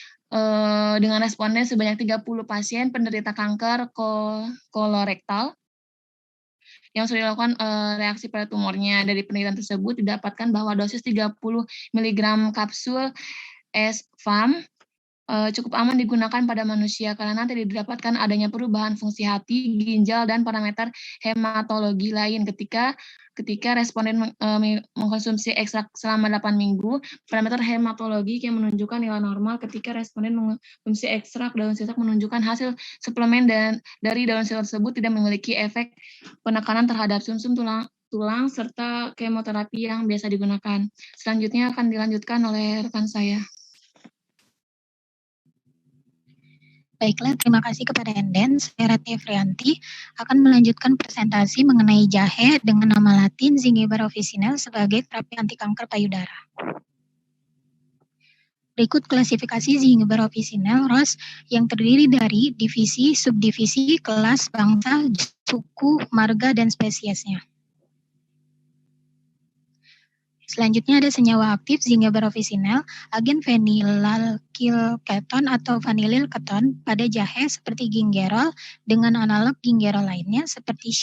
dengan responden sebanyak 30 pasien penderita kanker kolorektal yang sudah dilakukan reaksi pada tumornya. Dari penelitian tersebut didapatkan bahwa dosis 30 mg kapsul SFAM cukup aman digunakan pada manusia karena tidak didapatkan adanya perubahan fungsi hati, ginjal, dan parameter hematologi lain ketika responden mengkonsumsi ekstrak selama 8 minggu. Parameter hematologi yang menunjukkan nilai normal ketika responden mengkonsumsi ekstrak daun sirsak menunjukkan hasil suplemen dari daun sirsak tersebut tidak memiliki efek penekanan terhadap sumsum tulang serta kemoterapi yang biasa digunakan. Selanjutnya akan dilanjutkan oleh rekan saya. Baiklah, terima kasih kepada Enden. Saya Rati Efrianti akan melanjutkan presentasi mengenai jahe dengan nama latin Zingiber officinale sebagai terapi anti kanker payudara. Berikut klasifikasi Zingiber officinale ROS yang terdiri dari divisi, subdivisi, kelas, bangsa, suku, marga, dan spesiesnya. Selanjutnya ada senyawa aktif Zingiber officinale, agen phenylalkylketon atau vanilil keton pada jahe seperti gingerol dengan analog gingerol lainnya seperti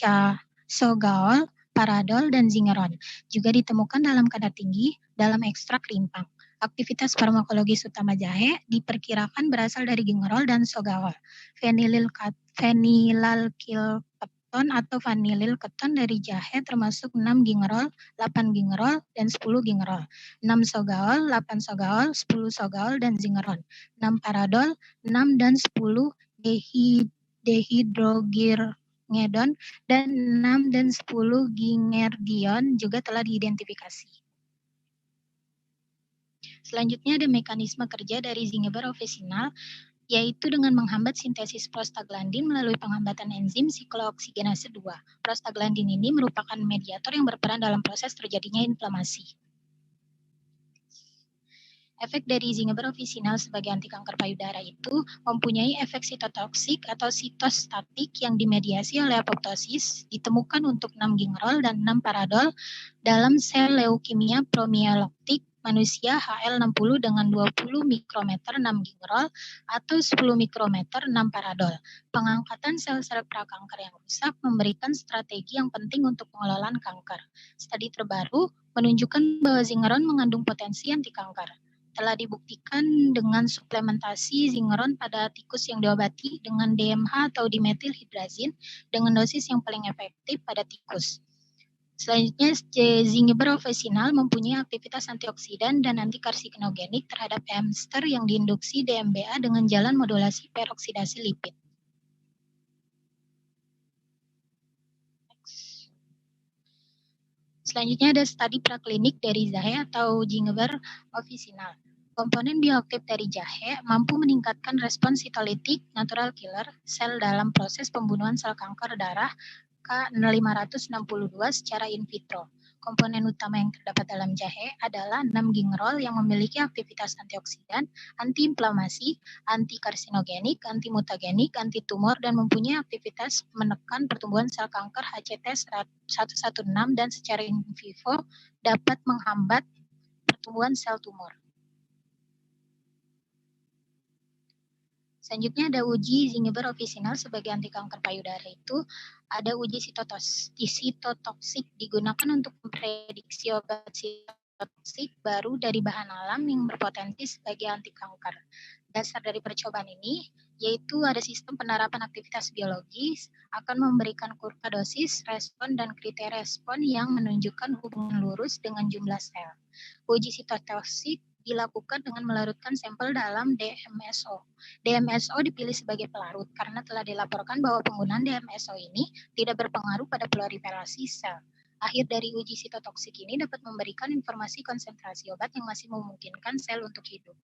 sogaol, paradol, dan zingeron. Juga ditemukan dalam kadar tinggi dalam ekstrak rimpang. Aktivitas farmakologis utama jahe diperkirakan berasal dari gingerol dan sogaol. Phenylalkylketon atau vanilil keton dari jahe termasuk 6 gingerol, 8 gingerol, dan 10 gingerol, 6 sogaol, 8 sogaol, 10 sogaol, dan zingeron, 6 paradol, 6 dan 10 dehidrogirngedon, dan 6 dan 10 gingerdion juga telah diidentifikasi. Selanjutnya ada mekanisme kerja dari Zingiber officinale, yaitu dengan menghambat sintesis prostaglandin melalui penghambatan enzim siklooksigenase 2. Prostaglandin ini merupakan mediator yang berperan dalam proses terjadinya inflamasi. Efek dari Zingiber officinale sebagai anti kanker payudara itu mempunyai efek sitotoksik atau sitostatik yang dimediasi oleh apoptosis, ditemukan untuk 6 gingerol dan 6 paradol dalam sel leukemia promyeloktik manusia HL60 dengan 20 mikrometer 6 gingerol atau 10 mikrometer 6 paradol. Pengangkatan sel-sel prakanker yang rusak memberikan strategi yang penting untuk pengelolaan kanker. Studi terbaru menunjukkan bahwa zingeron mengandung potensi anti kanker. Telah dibuktikan dengan suplementasi zingeron pada tikus yang diobati dengan DMH atau dimethylhydrazine dengan dosis yang paling efektif pada tikus. Selanjutnya, Zingiber officinale mempunyai aktivitas antioksidan dan antikarsinogenik terhadap hamster yang diinduksi DMBA dengan jalan modulasi peroksidasi lipid. Selanjutnya ada studi praklinik dari jahe atau Zingiber officinale. Komponen bioaktif dari jahe mampu meningkatkan respons sitolitik natural killer sel dalam proses pembunuhan sel kanker darah K562 secara in vitro. Komponen utama yang terdapat dalam jahe adalah 6 gingerol yang memiliki aktivitas antioksidan, antiinflamasi, antikarsinogenik, antimutagenik, antitumor, dan mempunyai aktivitas menekan pertumbuhan sel kanker HCT 116 dan secara in vivo dapat menghambat pertumbuhan sel tumor. Selanjutnya ada uji Zingiber officinale sebagai anti kanker payudara itu ada uji sitotoksik digunakan untuk memprediksi obat sitotoksik baru dari bahan alam yang berpotensi sebagai anti kanker. Dasar dari percobaan ini yaitu ada sistem penerapan aktivitas biologis akan memberikan kurva dosis, respon, dan kriteria respon yang menunjukkan hubungan lurus dengan jumlah sel. Uji sitotoksik dilakukan dengan melarutkan sampel dalam DMSO. DMSO dipilih sebagai pelarut karena telah dilaporkan bahwa penggunaan DMSO ini tidak berpengaruh pada proliferasi sel. Akhir dari uji sitotoksik ini dapat memberikan informasi konsentrasi obat yang masih memungkinkan sel untuk hidup.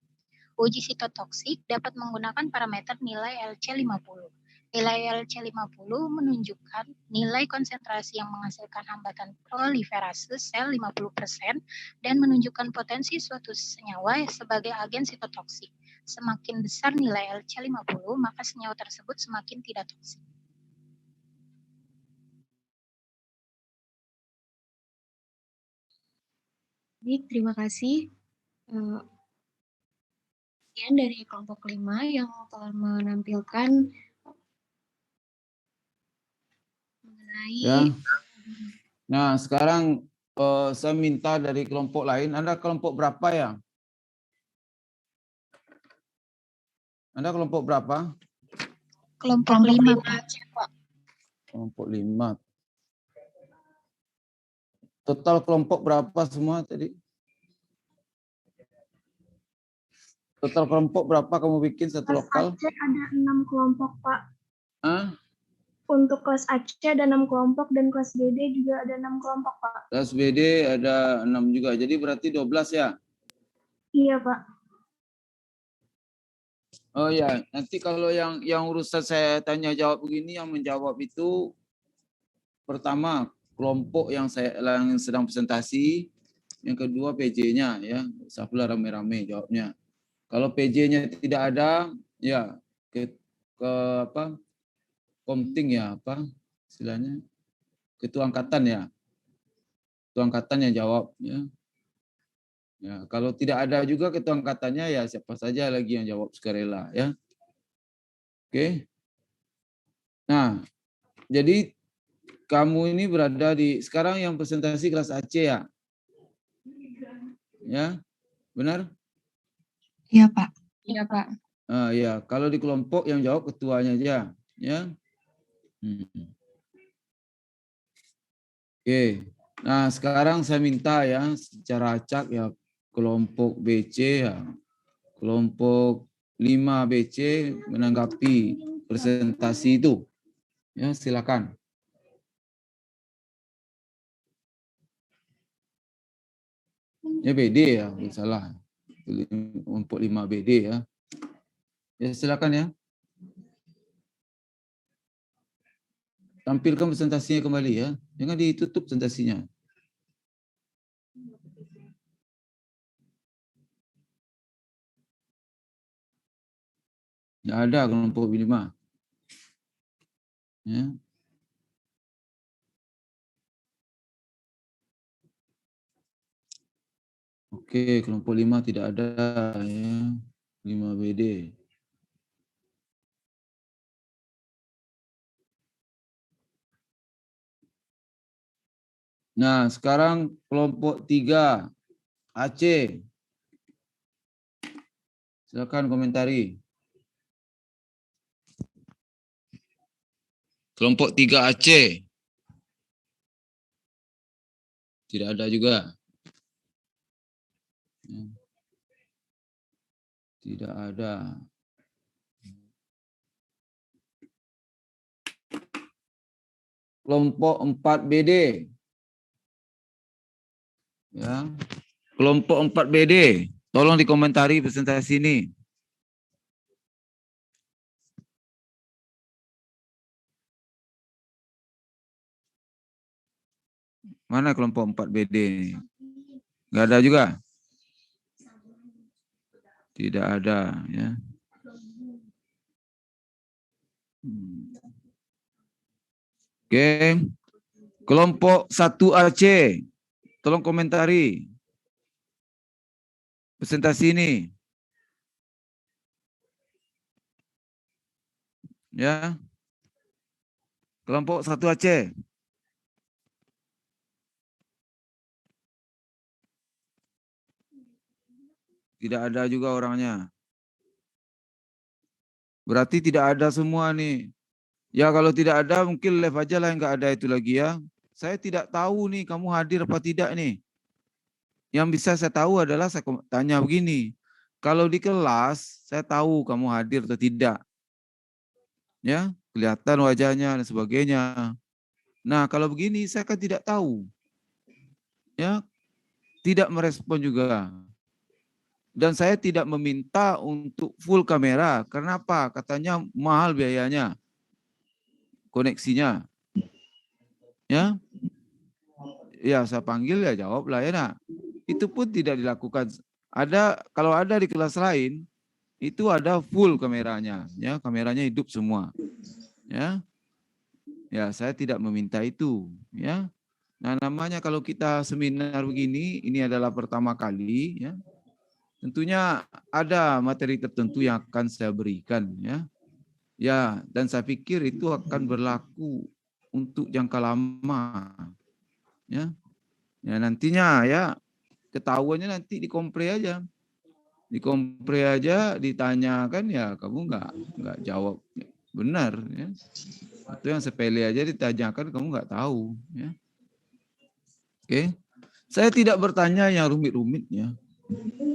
Uji sitotoksik dapat menggunakan parameter nilai LC50. Nilai LC50 menunjukkan nilai konsentrasi yang menghasilkan hambatan proliferase sel 50% dan menunjukkan potensi suatu senyawa sebagai agen sitotoksik. Semakin besar nilai LC50, maka senyawa tersebut semakin tidak toksik. Baik, terima kasih. Sekian dari kelompok 5 yang telah menampilkan mengenai Ya. Nah, sekarang saya minta dari kelompok lain. Anda kelompok berapa ya? Anda kelompok berapa? Kelompok 5, Pak. Kelompok 5. Total kelompok berapa semua tadi? Total kelompok berapa kamu bikin satu lokal? Kelas AC ada 6 kelompok, Pak. Hah? Untuk kelas AC ada 6 kelompok dan kelas BD juga ada 6 kelompok, Pak. Kelas BD ada 6 juga. Jadi berarti 12 ya? Iya, Pak. Oh ya, nanti kalau yang urusan saya tanya jawab begini, yang menjawab itu pertama kelompok yang sedang presentasi, yang kedua PJ-nya ya. Sapulah rame-rame jawabnya. Kalau PJ-nya tidak ada, ya ke apa? Komting ya, apa istilahnya? Ketua angkatan ya. Ketua angkatan yang jawab ya. Ya, kalau tidak ada juga ketua angkatannya ya siapa saja lagi yang jawab sukarela ya. Oke. Nah, jadi kamu ini berada di sekarang yang presentasi kelas AC ya? Ya, benar? Iya, Pak. Iya, Pak. Ya, kalau di kelompok yang jawab ketuanya aja, ya. Oke. Nah, sekarang saya minta ya secara acak ya kelompok BC ya. Kelompok 5 BC menanggapi presentasi itu. Ya, silakan. Ya BD ya, salah. Kelompok 5 BD ya. Ya, silakan ya. Tampilkan presentasinya kembali ya. Jangan ditutup presentasinya. Tidak ada kelompok 5. Ya. Oke, kelompok 5 tidak ada ya. 5 BD. Nah, sekarang kelompok 3 Aceh. Silakan komentari. Kelompok 3 Aceh. Tidak ada juga. Tidak ada. Kelompok 4 BD. Ya. Kelompok 4 BD. Tolong dikomentari presentasi ini. Mana kelompok 4 BD ini? Enggak ada juga? Tidak ada ya. Oke. Kelompok 1 Aceh. Tolong komentari presentasi ini. Ya. Kelompok 1 Aceh. Tidak ada juga orangnya. Berarti tidak ada semua nih. Ya kalau tidak ada mungkin live aja lah yang nggak ada itu lagi ya. Saya tidak tahu nih kamu hadir apa tidak nih. Yang bisa saya tahu adalah saya tanya begini, kalau di kelas saya tahu kamu hadir atau tidak, ya kelihatan wajahnya dan sebagainya. Nah kalau begini saya kan tidak tahu, ya tidak merespon juga. Dan saya tidak meminta untuk full kamera. Kenapa? Katanya mahal biayanya, koneksinya. Ya, ya saya panggil ya jawablah ya nak. Itu pun tidak dilakukan. Kalau ada di kelas lain itu ada full kameranya, ya kameranya hidup semua. Ya, ya saya tidak meminta itu. Ya, nah namanya kalau kita seminar begini, ini adalah pertama kali. Ya. Tentunya ada materi tertentu yang akan saya berikan, ya. Ya, dan saya pikir itu akan berlaku untuk jangka lama. Ya. Ya nantinya ya ketahuannya nanti di kompre aja. Di kompre aja ditanyakan ya kamu enggak jawab benar, ya. Atau yang sepele aja ditanyakan kamu enggak tahu, ya. Oke. Saya tidak bertanya yang rumit-rumit, ya.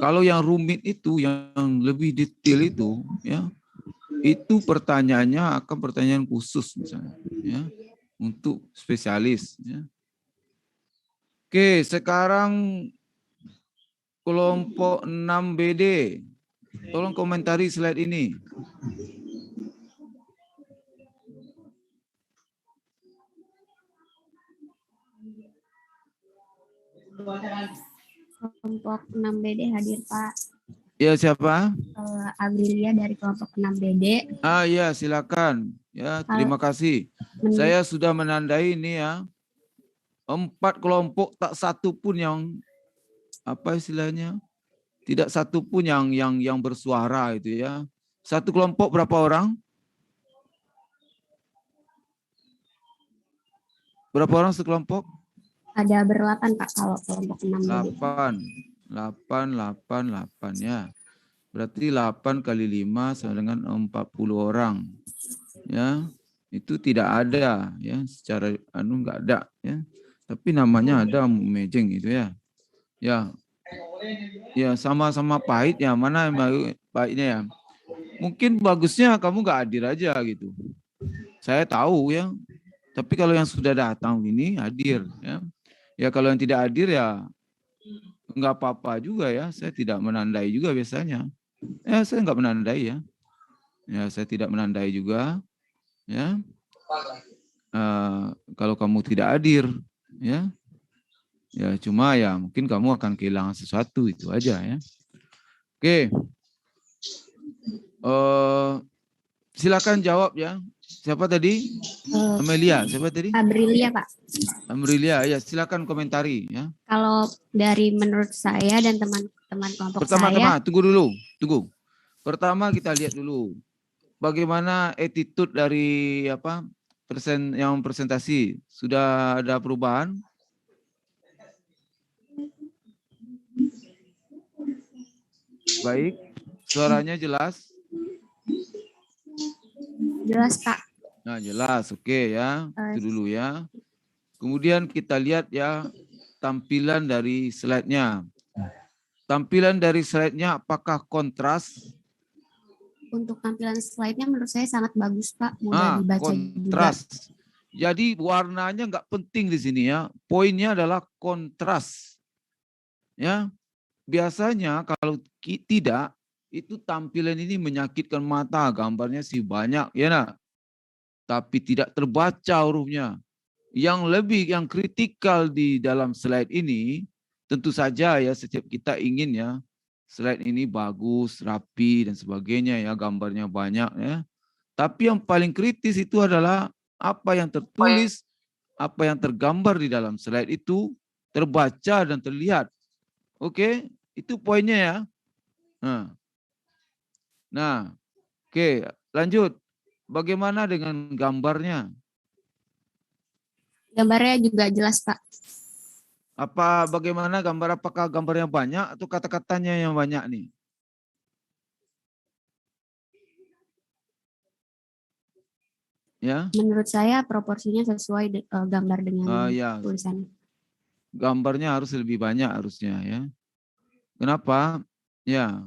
Kalau yang rumit itu, yang lebih detail itu, ya, itu pertanyaannya akan pertanyaan khusus misalnya, ya, untuk spesialis. Ya. Oke, sekarang kelompok 6BD, tolong komentari slide ini. Kelompok 6BD hadir, Pak. Ya, siapa? Abrilia dari kelompok 6BD. Ah, ya, silakan. Ya, terima kasih. Saya sudah menandai ini ya. 4 kelompok tak satu pun yang apa istilahnya? Tidak satu pun yang bersuara itu ya. Satu kelompok berapa orang? Berapa orang sekelompok? Ada berlapan, Pak, kalau kelompok 6BD. 8 ya. Berarti 8 kali 5 sama dengan 40 orang. Ya. Itu tidak ada ya, secara enggak ada ya. Tapi namanya ada mejeng itu ya. Ya. Ya, sama-sama pahit ya. Mana yang pahitnya ya? Mungkin bagusnya kamu nggak hadir aja gitu. Saya tahu ya. Tapi kalau yang sudah datang ini hadir ya. Ya kalau yang tidak hadir ya nggak apa-apa juga ya. Saya tidak menandai juga biasanya. Ya saya nggak menandai ya. Ya saya tidak menandai juga. Ya. Kalau kamu tidak hadir ya. Ya cuma ya mungkin kamu akan kehilangan sesuatu itu aja ya. Oke. Silakan jawab ya. Siapa tadi? Amelia. Siapa tadi? Abrilia, Pak. Amelia, ya silakan komentari ya. Kalau dari menurut saya dan teman-teman kelompok Pertama-tama, saya. tunggu dulu, tunggu. Pertama kita lihat dulu bagaimana attitude dari yang presentasi. Sudah ada perubahan? Baik, suaranya jelas? Jelas, Pak. Nah, jelas, oke ya. Itu dulu ya. Kemudian kita lihat ya tampilan dari slide-nya. Tampilan dari slide-nya apakah kontras? Untuk tampilan slide-nya menurut saya sangat bagus, Pak. Mudah dibaca kontras. juga. Jadi warnanya nggak penting di sini ya. Poinnya adalah kontras. Ya. Biasanya kalau tidak, itu tampilan ini menyakitkan mata. Gambarnya sih banyak, ya nak. Tapi tidak terbaca hurufnya. Yang kritikal di dalam slide ini, tentu saja ya setiap kita ingin ya, slide ini bagus, rapi dan sebagainya ya, gambarnya banyak ya. Tapi yang paling kritis itu adalah apa yang tertulis, apa yang tergambar di dalam slide itu terbaca dan terlihat. Oke, itu poinnya ya. Nah, oke, lanjut. Bagaimana dengan gambarnya? Gambarnya juga jelas, Pak. Bagaimana gambar? Apakah gambarnya banyak atau kata-katanya yang banyak nih? Ya. Menurut saya proporsinya sesuai gambar dengan tulisannya. gambarnya harus lebih banyak harusnya ya. Kenapa? Ya.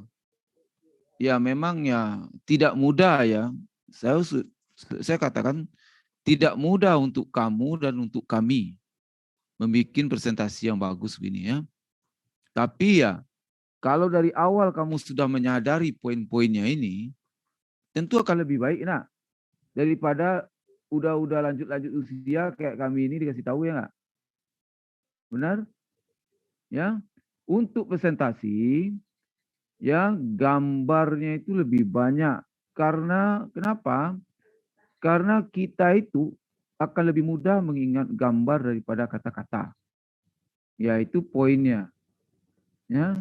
Ya memang ya tidak mudah ya. Saya katakan tidak mudah untuk kamu dan untuk kami membuat presentasi yang bagus begini ya. Tapi ya kalau dari awal kamu sudah menyadari poin-poinnya ini, tentu akan lebih baik nak daripada udah lanjut usia kayak kami ini dikasih tahu ya nggak? Benar? Ya. Untuk presentasi yang gambarnya itu lebih banyak. Karena kenapa? Karena kita itu akan lebih mudah mengingat gambar daripada kata-kata. Yaitu poinnya. Ya.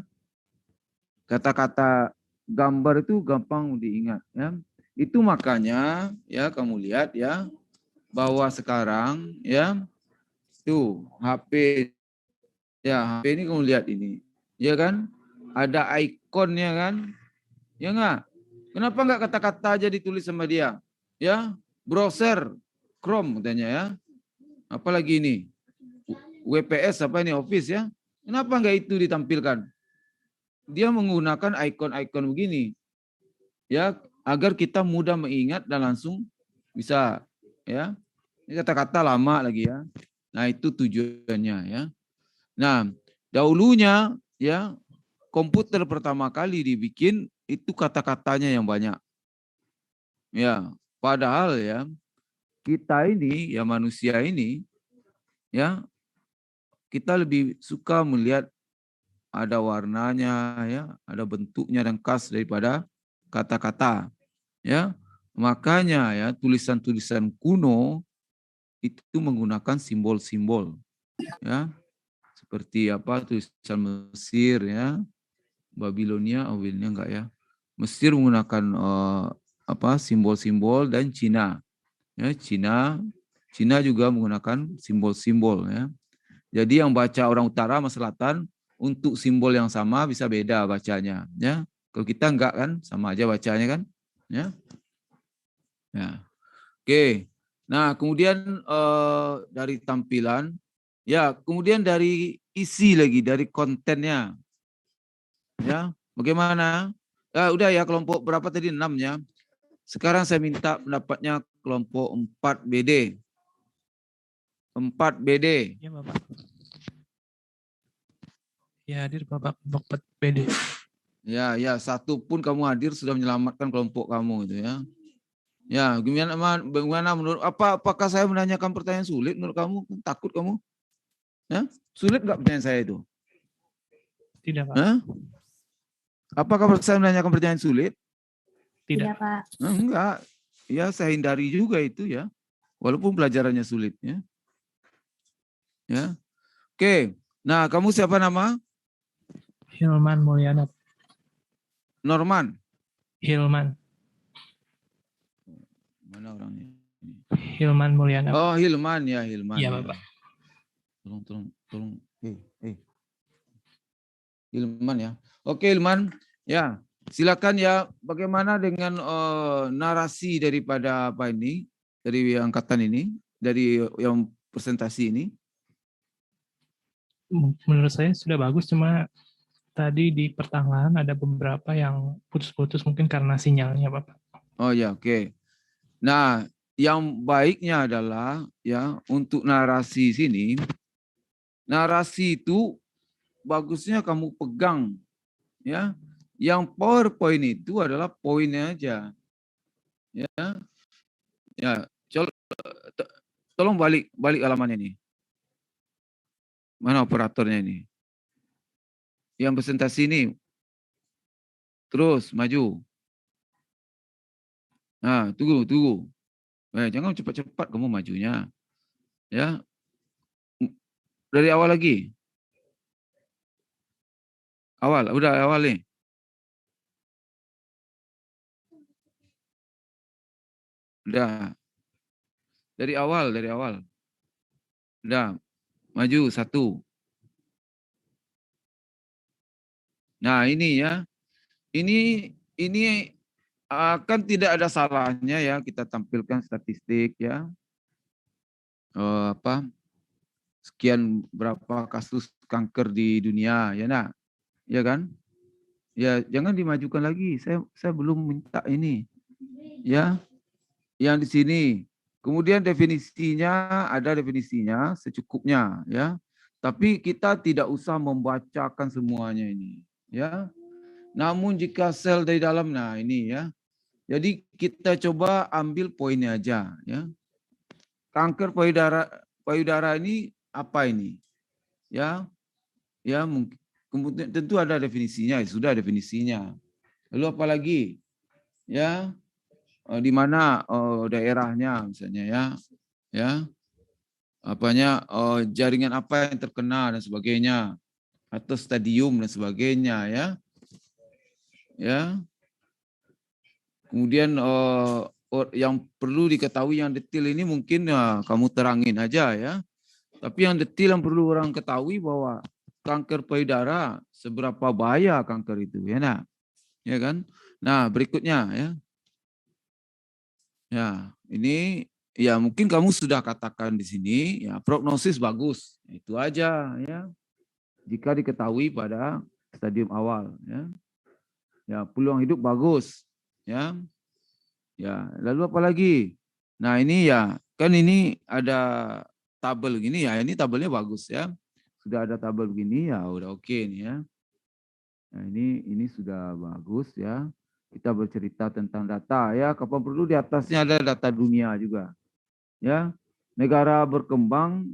Kata-kata gambar itu gampang diingat. Ya. Itu makanya ya kamu lihat ya bahwa sekarang ya tuh HP ya HP ini kamu lihat ini. Ya kan? Ada ikonnya kan? Ya enggak? Kenapa enggak kata-kata aja ditulis sama dia? Ya, browser Chrome katanya ya. Apalagi ini WPS apa ini Office ya? Kenapa enggak itu ditampilkan? Dia menggunakan ikon-ikon begini. Ya, agar kita mudah mengingat dan langsung bisa ya. Ini kata-kata lama lagi ya. Nah, itu tujuannya ya. Nah, dahulunya ya komputer pertama kali dibikin itu kata-katanya yang banyak. Ya, padahal ya kita ini ya manusia ini ya kita lebih suka melihat ada warnanya ya, ada bentuknya dan khas daripada kata-kata. Ya. Makanya ya tulisan-tulisan kuno itu menggunakan simbol-simbol. Ya. Seperti apa tulisan Mesir ya. Babilonia enggak ya. Mesir menggunakan simbol-simbol dan Cina. Ya, Cina juga menggunakan simbol-simbol ya. Jadi yang baca orang utara sama selatan untuk simbol yang sama bisa beda bacanya ya. Kalau kita enggak kan sama aja bacanya kan ya. Ya. Oke. Nah, kemudian dari tampilan ya, kemudian dari isi lagi, dari kontennya. Ya, bagaimana? Ya, udah ya kelompok berapa tadi 6 ya. Sekarang saya minta pendapatnya kelompok 4BD. 4BD. Ya, Bapak. Ya, hadir Bapak kelompok 4BD. Ya, satu pun kamu hadir sudah menyelamatkan kelompok kamu itu ya. Ya, bagaimana menurut apakah saya menanyakan pertanyaan sulit menurut kamu? Takut kamu? Ya? Sulit enggak pertanyaan saya itu? Tidak, Pak. Hah? Apakah saya menanyakan pertanyaan sulit? Tidak, Pak. Enggak. Ya, saya hindari juga itu ya. Walaupun pelajarannya sulit ya. Ya. Oke. Nah, kamu siapa nama? Hilman Mulyana. Norman. Hilman. Mana orangnya? Hilman Mulyana. Oh, Hilman ya, Hilman. Iya, ya. Bapak. Tolong. Hilman ya. Oke, Hilman. Ya, silakan ya. Bagaimana dengan narasi daripada apa ini? Dari angkatan ini, dari yang presentasi ini? Menurut saya sudah bagus, cuma tadi di pertengahan ada beberapa yang putus-putus mungkin karena sinyalnya, Bapak. Oh ya, oke. Nah, yang baiknya adalah ya untuk narasi sini, narasi itu bagusnya kamu pegang ya. Yang PowerPoint itu adalah poinnya aja. Ya. Ya, tolong balik halamannya ini. Mana operatornya ini? Yang presentasi ini. Terus maju. Nah, tunggu. Jangan cepat-cepat kamu majunya. Ya. Dari awal lagi. Udah awal nih. Udah. Dari awal. Udah. Maju 1. Nah, ini ya. Ini akan tidak ada salahnya ya kita tampilkan statistik ya. sekian berapa kasus kanker di dunia, ya nak? Ya kan? Ya, jangan dimajukan lagi. Saya belum minta ini. Ya. Yang di sini. Kemudian definisinya ada definisinya secukupnya, ya. Tapi kita tidak usah membacakan semuanya ini, ya. Namun jika sel dari dalam, nah ini ya. Jadi kita coba ambil poinnya aja, ya. Kanker payudara ini apa ini? Ya. Ya, mungkin kemudian tentu ada definisinya, sudah definisinya. Lalu apa lagi? Ya. Di mana daerahnya misalnya, ya. Ya. Apanya jaringan apa yang terkena dan sebagainya, atau stadium dan sebagainya, ya. Ya. Kemudian yang perlu diketahui yang detail ini mungkin kamu terangin aja, ya. Tapi yang detail yang perlu orang ketahui bahwa kanker payudara seberapa bahaya kanker itu, ya nak? Ya kan? Nah, berikutnya, ya. Ya, ini ya mungkin kamu sudah katakan di sini, ya prognosis bagus, itu aja, ya. Jika diketahui pada stadium awal, ya. Ya, peluang hidup bagus, ya. Ya, lalu apa lagi? Nah, ini ya, kan ini ada tabel gini ya, ini tabelnya bagus ya. Sudah ada tabel begini ya, udah oke nih ya. Nah, ini sudah bagus ya. Kita bercerita tentang data ya, kapan perlu di atasnya ada data dunia juga. Ya. Negara berkembang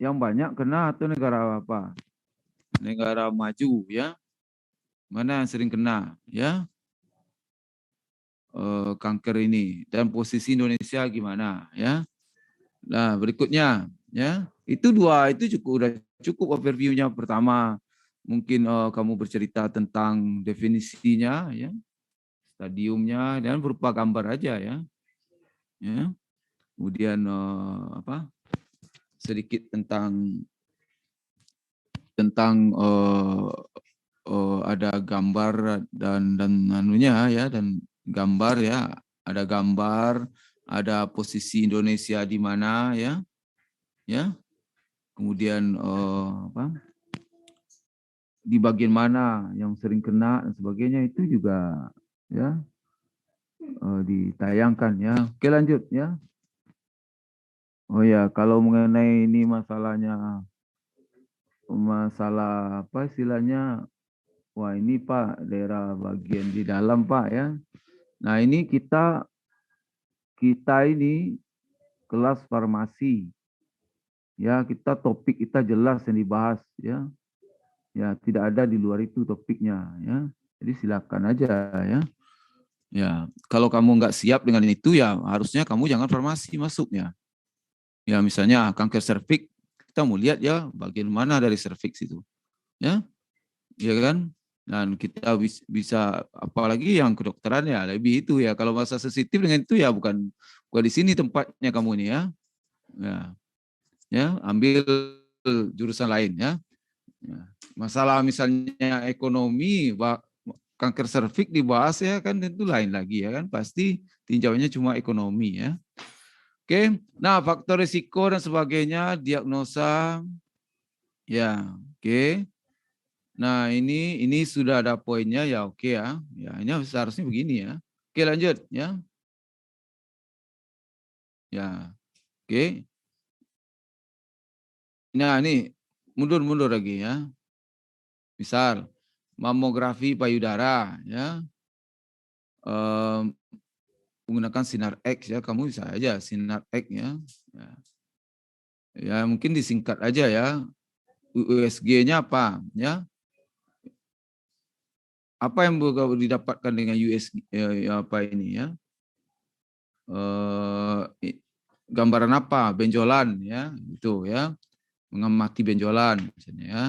yang banyak kena atau negara apa? Negara maju ya. Mana yang sering kena ya? Kanker ini dan posisi Indonesia gimana ya? Nah, berikutnya ya. Itu udah cukup overview-nya. Pertama, mungkin kamu bercerita tentang definisinya ya. Stadiumnya dan berupa gambar aja ya. Ya. Kemudian sedikit tentang ada gambar dan anunya ya, dan gambar ya, ada gambar, ada posisi Indonesia di mana ya. Ya. Kemudian di bagian mana yang sering kena dan sebagainya itu juga ya ditayangkan ya. Oke, lanjut ya. Oh ya, kalau mengenai ini masalah apa istilahnya? Wah, ini Pak, daerah bagian di dalam Pak ya. Nah, ini kita ini kelas farmasi. Ya, topik kita jelas yang dibahas ya. Ya, tidak ada di luar itu topiknya ya. Jadi silakan aja ya. Ya, kalau kamu nggak siap dengan itu ya harusnya kamu jangan farmasi masuknya. Ya, misalnya kanker serviks, kita mau lihat ya bagian mana dari serviks itu. Ya. Ya kan? Dan kita bisa apalagi yang kedokteran ya lebih itu ya. Kalau masa sensitif dengan itu ya bukan di sini tempatnya kamu ini ya. Ya. Ya, ambil jurusan lain ya. Ya. Masalah misalnya ekonomi, kanker serviks dibahas ya kan tentu lain lagi ya kan, pasti tinjauannya cuma ekonomi ya. Oke, nah faktor risiko dan sebagainya, diagnosa ya, oke. Nah ini sudah ada poinnya ya, oke ya. Ya ini seharusnya begini ya. Oke, lanjut ya. Ya, oke. Nah ini mundur lagi ya. Misal mamografi payudara ya. Menggunakan sinar X ya, kamu bisa aja sinar X ya. Ya mungkin disingkat aja ya. USG-nya apa ya? Apa yang didapatkan dengan USG apa ini ya? Gambaran apa? Benjolan ya, itu ya. Mengamati benjolan misalnya ya.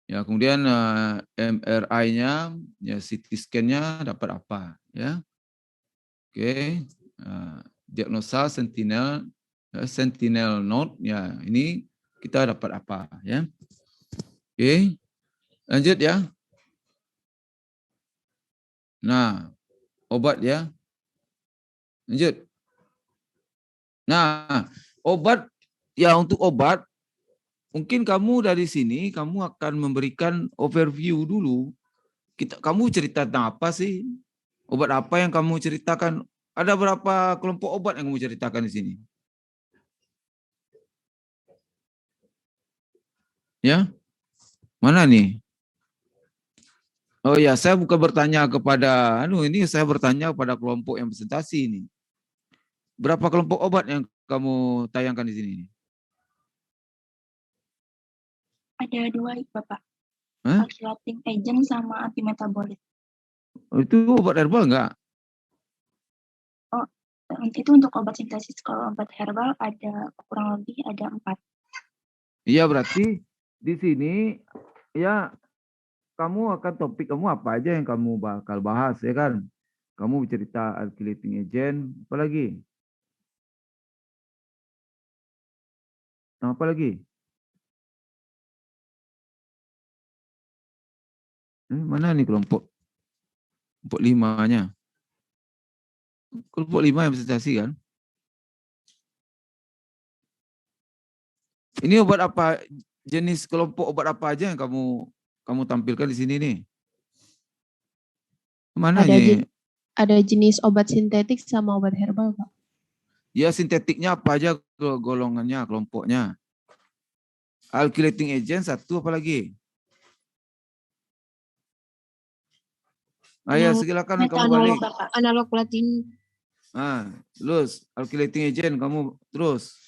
Ya, kemudian MRI-nya, ya CT scan-nya dapat apa ya? Oke, diagnosa sentinel node ya, ini kita dapat apa ya? Oke, lanjut ya. Nah, obat ya. Lanjut. Nah, obat Ya, untuk obat, mungkin kamu dari sini kamu akan memberikan overview dulu. Kamu cerita tentang apa sih? Obat apa yang kamu ceritakan? Ada berapa kelompok obat yang kamu ceritakan di sini? Ya, mana nih? Oh ya, saya bukan bertanya kepada, ini saya bertanya kepada kelompok yang presentasi ini. Berapa kelompok obat yang kamu tayangkan di sini? Ada 2 Bapak. Hah? Alkylating agent sama antimetabolit. Itu obat herbal enggak? Oh, itu untuk obat sintesis. Kalau obat herbal ada kurang lebih ada 4. Iya, berarti di sini ya kamu akan topik kamu apa aja yang kamu bakal bahas, ya kan? Kamu cerita alkylating agent, apa lagi? Apa lagi? Mana nih kelompok 5-nya? Kelompok 5 yang presentasi kan? Ini obat apa, jenis kelompok obat apa aja yang kamu tampilkan di sini nih? Mana nih? Ada jenis obat sintetik sama obat herbal, Pak. Ya, sintetiknya apa aja golongannya, kelompoknya? Alkylating agent 1, apa lagi? Ayo, silakan kamu balik. Analog platinum. Terus alkylating agent kamu terus.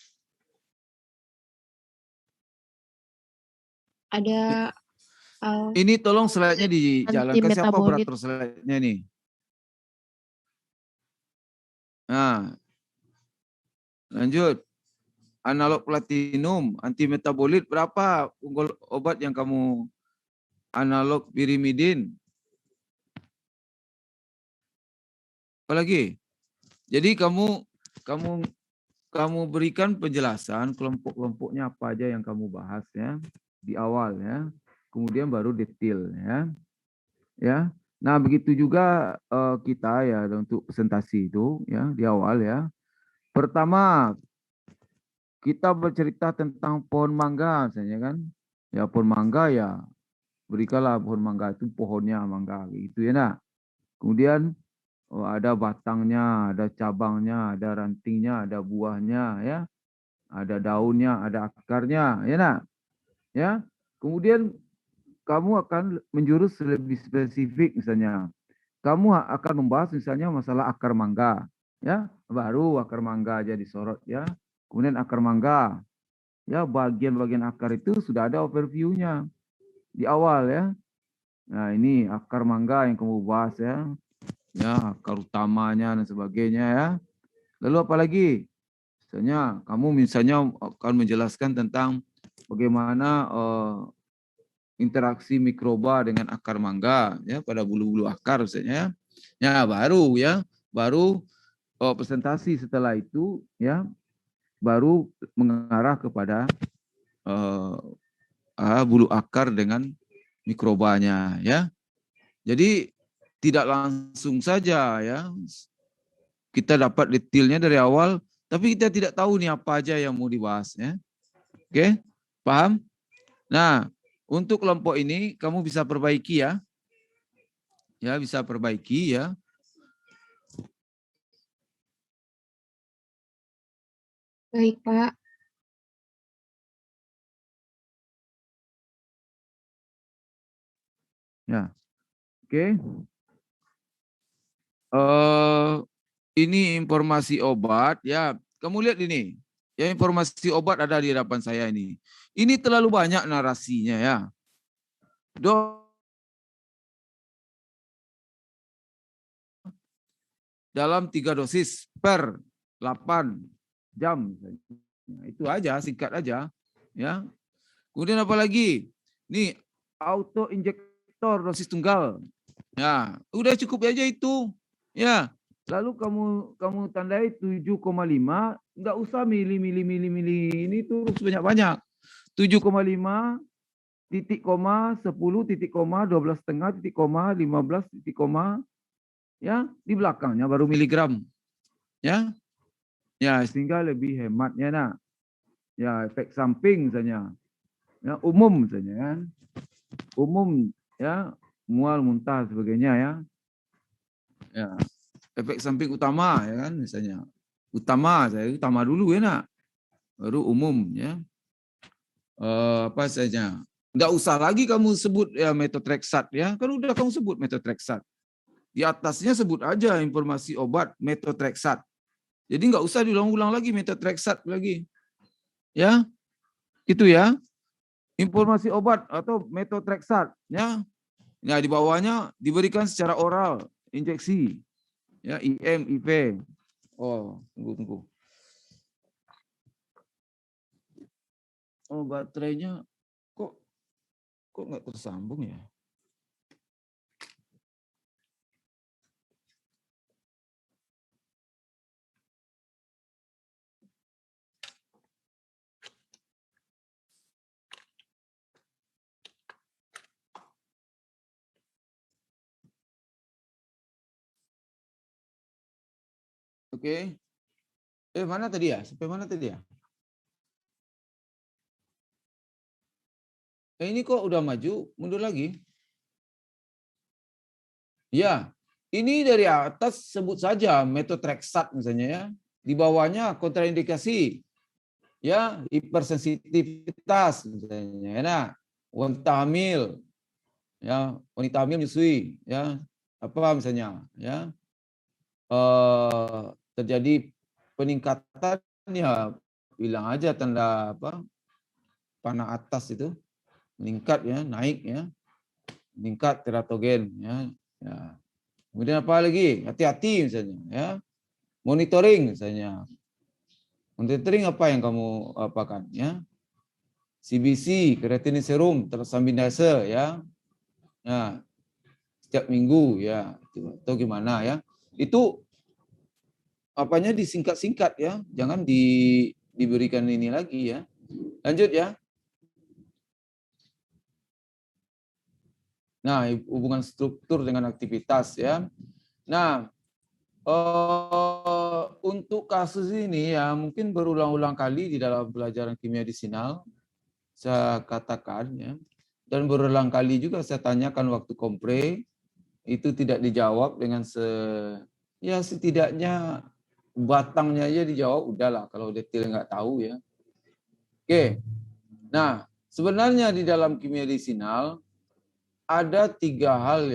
Ada Ini tolong slide-nya dijalankan. Siapa operator slide-nya nih? Lanjut. Analog platinum, antimetabolit berapa obat yang kamu analog pirimidin? Apalagi? Jadi kamu berikan penjelasan kelompok-kelompoknya apa aja yang kamu bahas ya di awal ya. Kemudian baru detail ya. Ya. Nah, begitu juga kita ya untuk presentasi itu ya di awal ya. Pertama, kita bercerita tentang pohon mangga misalnya kan. Ya, pohon mangga ya berikanlah pohon mangga itu pohonnya mangga gitu ya nak. Kemudian ada batangnya, ada cabangnya, ada rantingnya, ada buahnya ya. Ada daunnya, ada akarnya ya nak. Ya. Kemudian kamu akan menjurus lebih spesifik misalnya. Kamu akan membahas misalnya masalah akar mangga ya. Baru akar mangga aja disorot ya. Kemudian akar mangga. Ya, bagian-bagian akar itu sudah ada overview-nya di awal ya. Nah, ini akar mangga yang kamu bahas ya. Ya, akar utamanya dan sebagainya ya. Lalu apa lagi? Misalnya akan menjelaskan tentang bagaimana interaksi mikroba dengan akar mangga ya pada bulu-bulu akar misalnya. Ya, baru presentasi setelah itu ya baru mengarah kepada bulu akar dengan mikrobanya ya. Jadi tidak langsung saja ya kita dapat detailnya dari awal, tapi kita tidak tahu nih apa aja yang mau dibahas ya. Oke, paham? Nah, untuk kelompok ini kamu bisa perbaiki ya. Ya, bisa perbaiki ya. Baik, Pak. Ya. Oke. Ini informasi obat ya. Kamu lihat ini. Ya, informasi obat ada di hadapan saya ini. Ini terlalu banyak narasinya ya. Dalam 3 dosis per 8 jam. Nah, itu aja, singkat aja. Ya. Kemudian apa lagi? Nih, auto injektor dosis tunggal. Ya, udah cukup aja itu. Ya. Lalu kamu tandai 7,5, enggak usah milih ini terus banyak-banyak. 7,5 titik koma 10 titik koma 12,5 titik koma 15 titik koma ya, di belakangnya baru miligram. Ya. Ya, sehingga lebih hematnya nak. Ya, efek samping misalnya. Ya, umum misalnya kan. Umum ya, mual, muntah sebagainya ya. Ya, efek samping utama ya kan misalnya. Utama dulu ya nak. Baru umum ya. Apa saja. Enggak usah lagi kamu sebut ya methotrexate ya. Kan udah kamu sebut methotrexate. Di atasnya sebut aja informasi obat methotrexate. Jadi enggak usah diulang-ulang lagi methotrexate lagi. Ya. Itu ya. Informasi obat atau methotrexate ya. Nah, di bawahnya diberikan secara oral, injeksi. Ya, IM, IV. Oh, tunggu. Oh, baterainya kok nggak tersambung ya? Oke. Mana tadi ya? Sampai mana tadi ya? Ini kok udah maju, mundur lagi? Ya, ini dari atas sebut saja methotrexate misalnya ya. Di bawahnya kontraindikasi. Ya, hipersensitivitas misalnya. Nah, wanita hamil. Ya, wanita hamil menyusui ya. Apa misalnya ya? Terjadi peningkatan ya, bilang aja tanda apa? Panah atas itu meningkat ya, naik ya. Meningkat teratogen ya. Ya. Kemudian apa lagi? Hati-hati misalnya ya. Monitoring misalnya. Monitoring apa yang kamu apakan ya? CBC, creatinine serum, transaminase ya. Ya. Setiap minggu ya, atau gimana ya. Itu apanya disingkat-singkat ya. Jangan diberikan ini lagi ya. Lanjut ya. Nah, hubungan struktur dengan aktivitas ya. Nah, untuk kasus ini ya mungkin berulang-ulang kali di dalam pelajaran kimia disinal saya katakan ya, dan berulang kali juga saya tanyakan waktu kompre itu tidak dijawab dengan ya setidaknya batangnya aja dijawab udahlah, kalau detail nggak tahu ya. Oke, nah sebenarnya di dalam kimia disinal ada 3 hal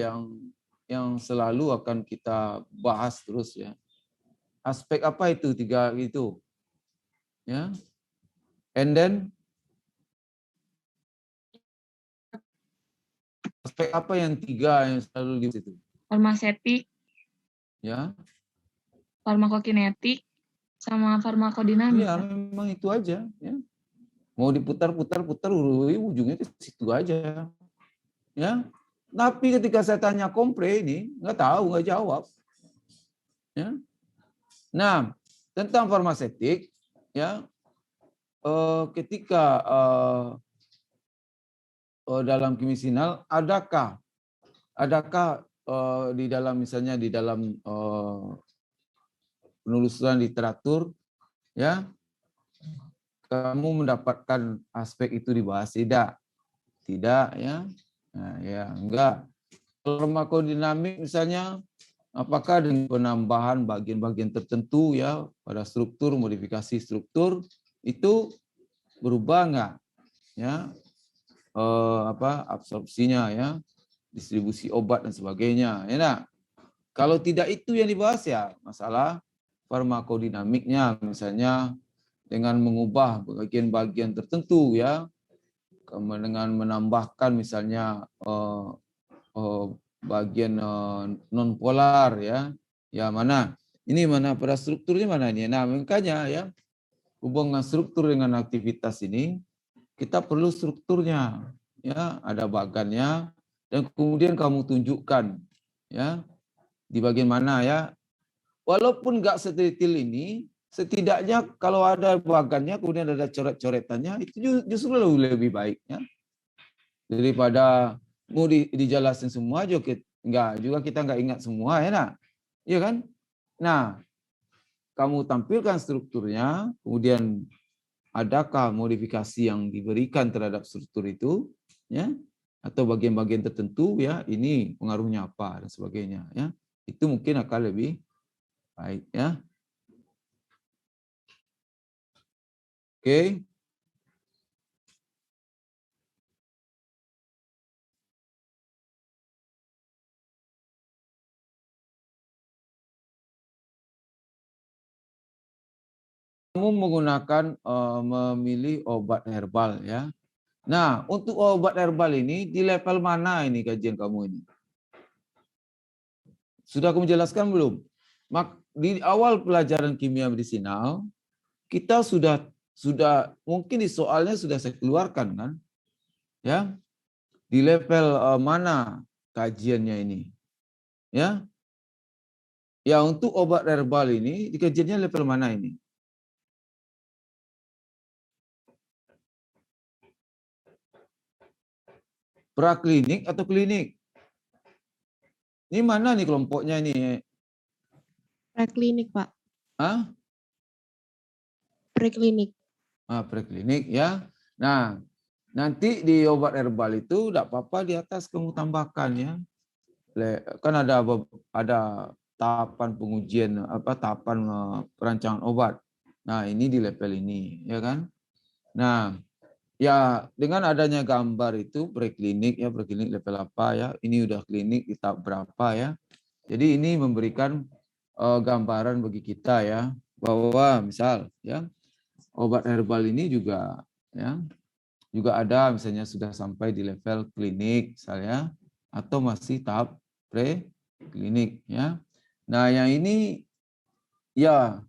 yang selalu akan kita bahas terus ya. Aspek apa itu 3 itu? Ya. And then aspek apa yang 3 yang selalu di situ? Farmasetik, Ya. Farmakokinetik, sama farmakodinamik. Iya, memang itu aja ya. Mau diputar-putar ujungnya ke situ aja. Ya. Tapi ketika saya tanya kompre ini nggak tahu, nggak jawab. Ya. Nah, tentang farmasetik ya, ketika dalam kimisinal adakah di dalam misalnya di dalam penelusuran literatur ya kamu mendapatkan aspek itu dibahas? Tidak ya. Nah, ya enggak. Farmakodinamik misalnya, apakah dengan penambahan bagian-bagian tertentu ya pada struktur, modifikasi struktur itu berubah enggak ya absorpsinya ya, distribusi obat dan sebagainya ya. Nah, kalau tidak itu yang dibahas ya masalah farmakodinamiknya misalnya dengan mengubah bagian-bagian tertentu ya, dengan menambahkan misalnya bagian non-polar ya. Ya mana? Ini mana pada strukturnya mana ini? Nah, makanya ya hubungan struktur dengan aktivitas ini kita perlu strukturnya ya, ada bagannya dan kemudian kamu tunjukkan ya di bagian mana ya. Walaupun enggak sedetail ini, setidaknya kalau ada bagannya kemudian ada coret-coretannya itu justru lebih baik ya. Daripada mau dijelasin semua juga kita nggak ingat semua ya nak. Iya kan? Nah, kamu tampilkan strukturnya, kemudian adakah modifikasi yang diberikan terhadap struktur itu, ya, atau bagian-bagian tertentu, ya, ini pengaruhnya apa dan sebagainya, ya. Itu mungkin akan lebih baik, ya. Oke. Kamu menggunakan memilih obat herbal, ya. Nah, untuk obat herbal ini di level mana ini kajian kamu ini? Sudah aku menjelaskan belum? Di awal pelajaran kimia medisinal kita sudah mungkin di soalnya sudah saya keluarkan kan, ya. Di level mana kajiannya ini, ya? Ya, untuk obat herbal ini di kajiannya level mana ini? Praklinik atau klinik? Ini mana nih kelompoknya ini? Preklinik, Pak. Hah? Preklinik. Preklinik, ya. Nah, nanti di obat herbal itu tidak apa-apa di atas kamu tambahkan, ya. Kan ada tahapan pengujian, tahapan perancangan obat. Nah, ini di level ini, ya kan? Nah, ya, dengan adanya gambar itu preklinik, ya, preklinik level apa, ya, ini udah klinik di tahap berapa, ya. Jadi ini memberikan gambaran bagi kita, ya, bahwa misal, ya, obat herbal ini juga, ya, juga ada misalnya sudah sampai di level klinik, misalnya, atau masih tahap preklinik, ya. Nah, yang ini, ya,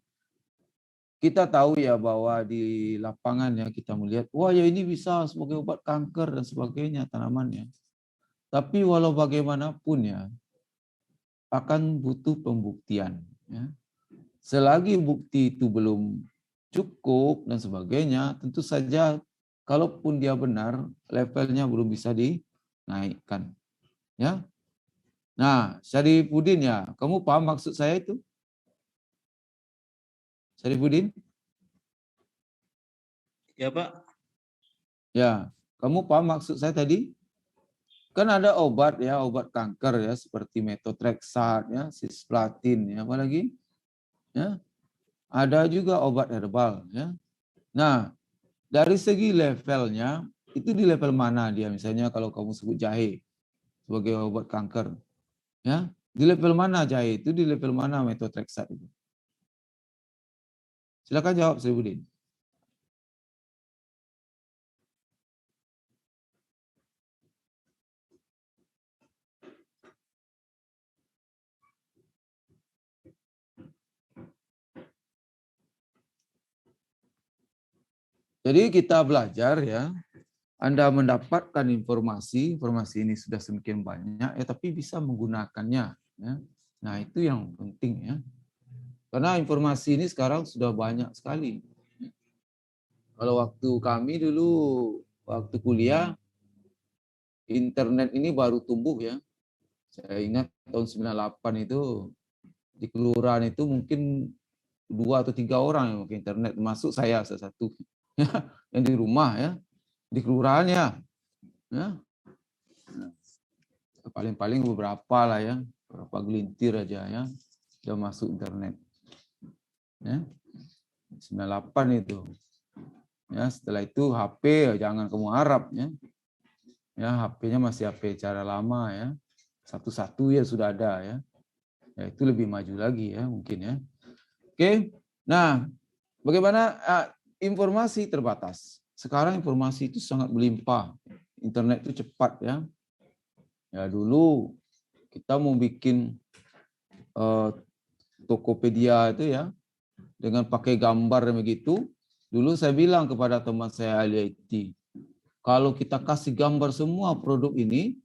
kita tahu ya bahwa di lapangan ya kita melihat, wah ya ini bisa sebagai obat kanker dan sebagainya tanamannya. Tapi walau bagaimanapun ya, akan butuh pembuktian. Ya. Selagi bukti itu belum cukup dan sebagainya, tentu saja kalaupun dia benar, levelnya belum bisa dinaikkan. Ya. Nah, Syarifudin ya, kamu paham maksud saya itu? Syarifudin? Ya, Pak. Ya, kamu paham maksud saya tadi? Kan ada obat ya, obat kanker ya, seperti methotrexate ya, cisplatin ya, apa lagi? Ya. Ada juga obat herbal ya. Nah, dari segi levelnya, itu di level mana dia? Misalnya kalau kamu sebut jahe sebagai obat kanker. Ya, di level mana jahe itu? Di level mana methotrexate itu? Silakan jawab, Syarifudin. Jadi kita belajar ya, Anda mendapatkan informasi ini sudah semakin banyak ya, tapi bisa menggunakannya. Ya. Nah itu yang penting ya, karena informasi ini sekarang sudah banyak sekali. Kalau waktu kami dulu, waktu kuliah, internet ini baru tumbuh ya. Saya ingat tahun 98 itu, di kelurahan itu mungkin 2 atau 3 orang yang pakai internet, termasuk saya salah satu. Yang di rumah ya, di kelurahan ya. Paling-paling beberapa lah ya, beberapa gelintir aja ya, sudah masuk internet. Ya. 98 itu. Ya, setelah itu HP jangan kamu harap ya. Ya, HP-nya masih HP cara lama ya. Satu-satu ya sudah ada ya. Ya itu lebih maju lagi ya mungkin ya. Oke. Nah, bagaimana informasi terbatas. Sekarang informasi itu sangat melimpah. Internet itu cepat ya. Ya dulu kita mau bikin Tokopedia itu ya dengan pakai gambar begitu. Dulu saya bilang kepada teman saya ahli IT, kalau kita kasih gambar semua produk ini,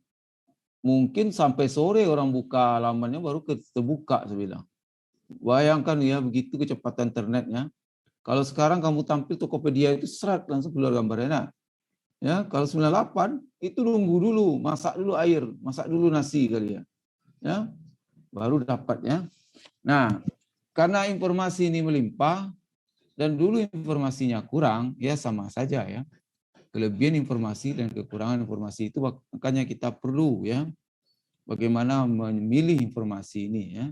mungkin sampai sore orang buka halamannya baru terbuka, saya bilang. Bayangkan ya begitu kecepatan internetnya. Kalau sekarang kamu tampil Tokopedia itu serat langsung keluar gambarnya. Nah, ya, kalau 98 itu nunggu dulu, masak dulu air, masak dulu nasi kali ya. Ya. Baru dapat ya. Nah, karena informasi ini melimpah, dan dulu informasinya kurang, ya sama saja ya. Kelebihan informasi dan kekurangan informasi itu makanya kita perlu ya bagaimana memilih informasi ini ya.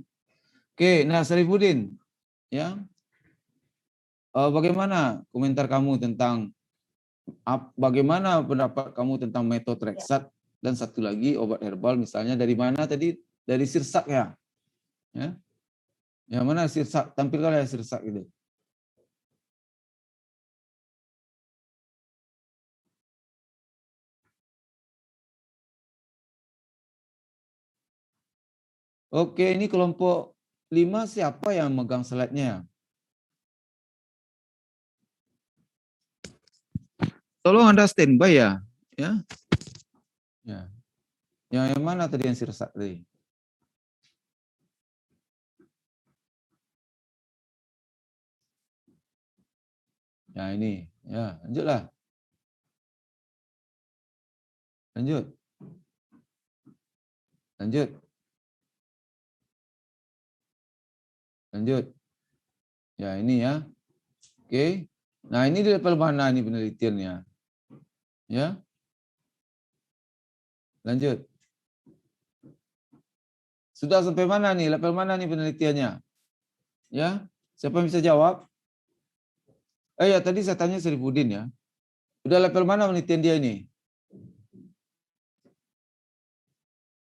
Oke, nah Syarifuddin ya. Bagaimana komentar kamu tentang bagaimana pendapat kamu tentang methotrexate dan satu lagi obat herbal misalnya dari mana tadi? Dari sirsak ya. Ya. Yang mana sirsak? Tampilkan ya sirsak itu. Oke, ini kelompok 5 siapa yang megang slide-nya? Tolong Anda standby ya. Ya. Ya. Yang mana tadi yang sirsak tadi? Ya ini, ya lanjutlah. Lanjut. Lanjut. Lanjut. Ya ini ya. Oke. Nah ini di level mana ini penelitiannya? Ya. Lanjut. Sudah sampai mana nih? Level mana nih penelitiannya? Ya. Siapa yang bisa jawab? Ya tadi saya tanya Syarifuddin ya. Udah level mana penelitian dia ini?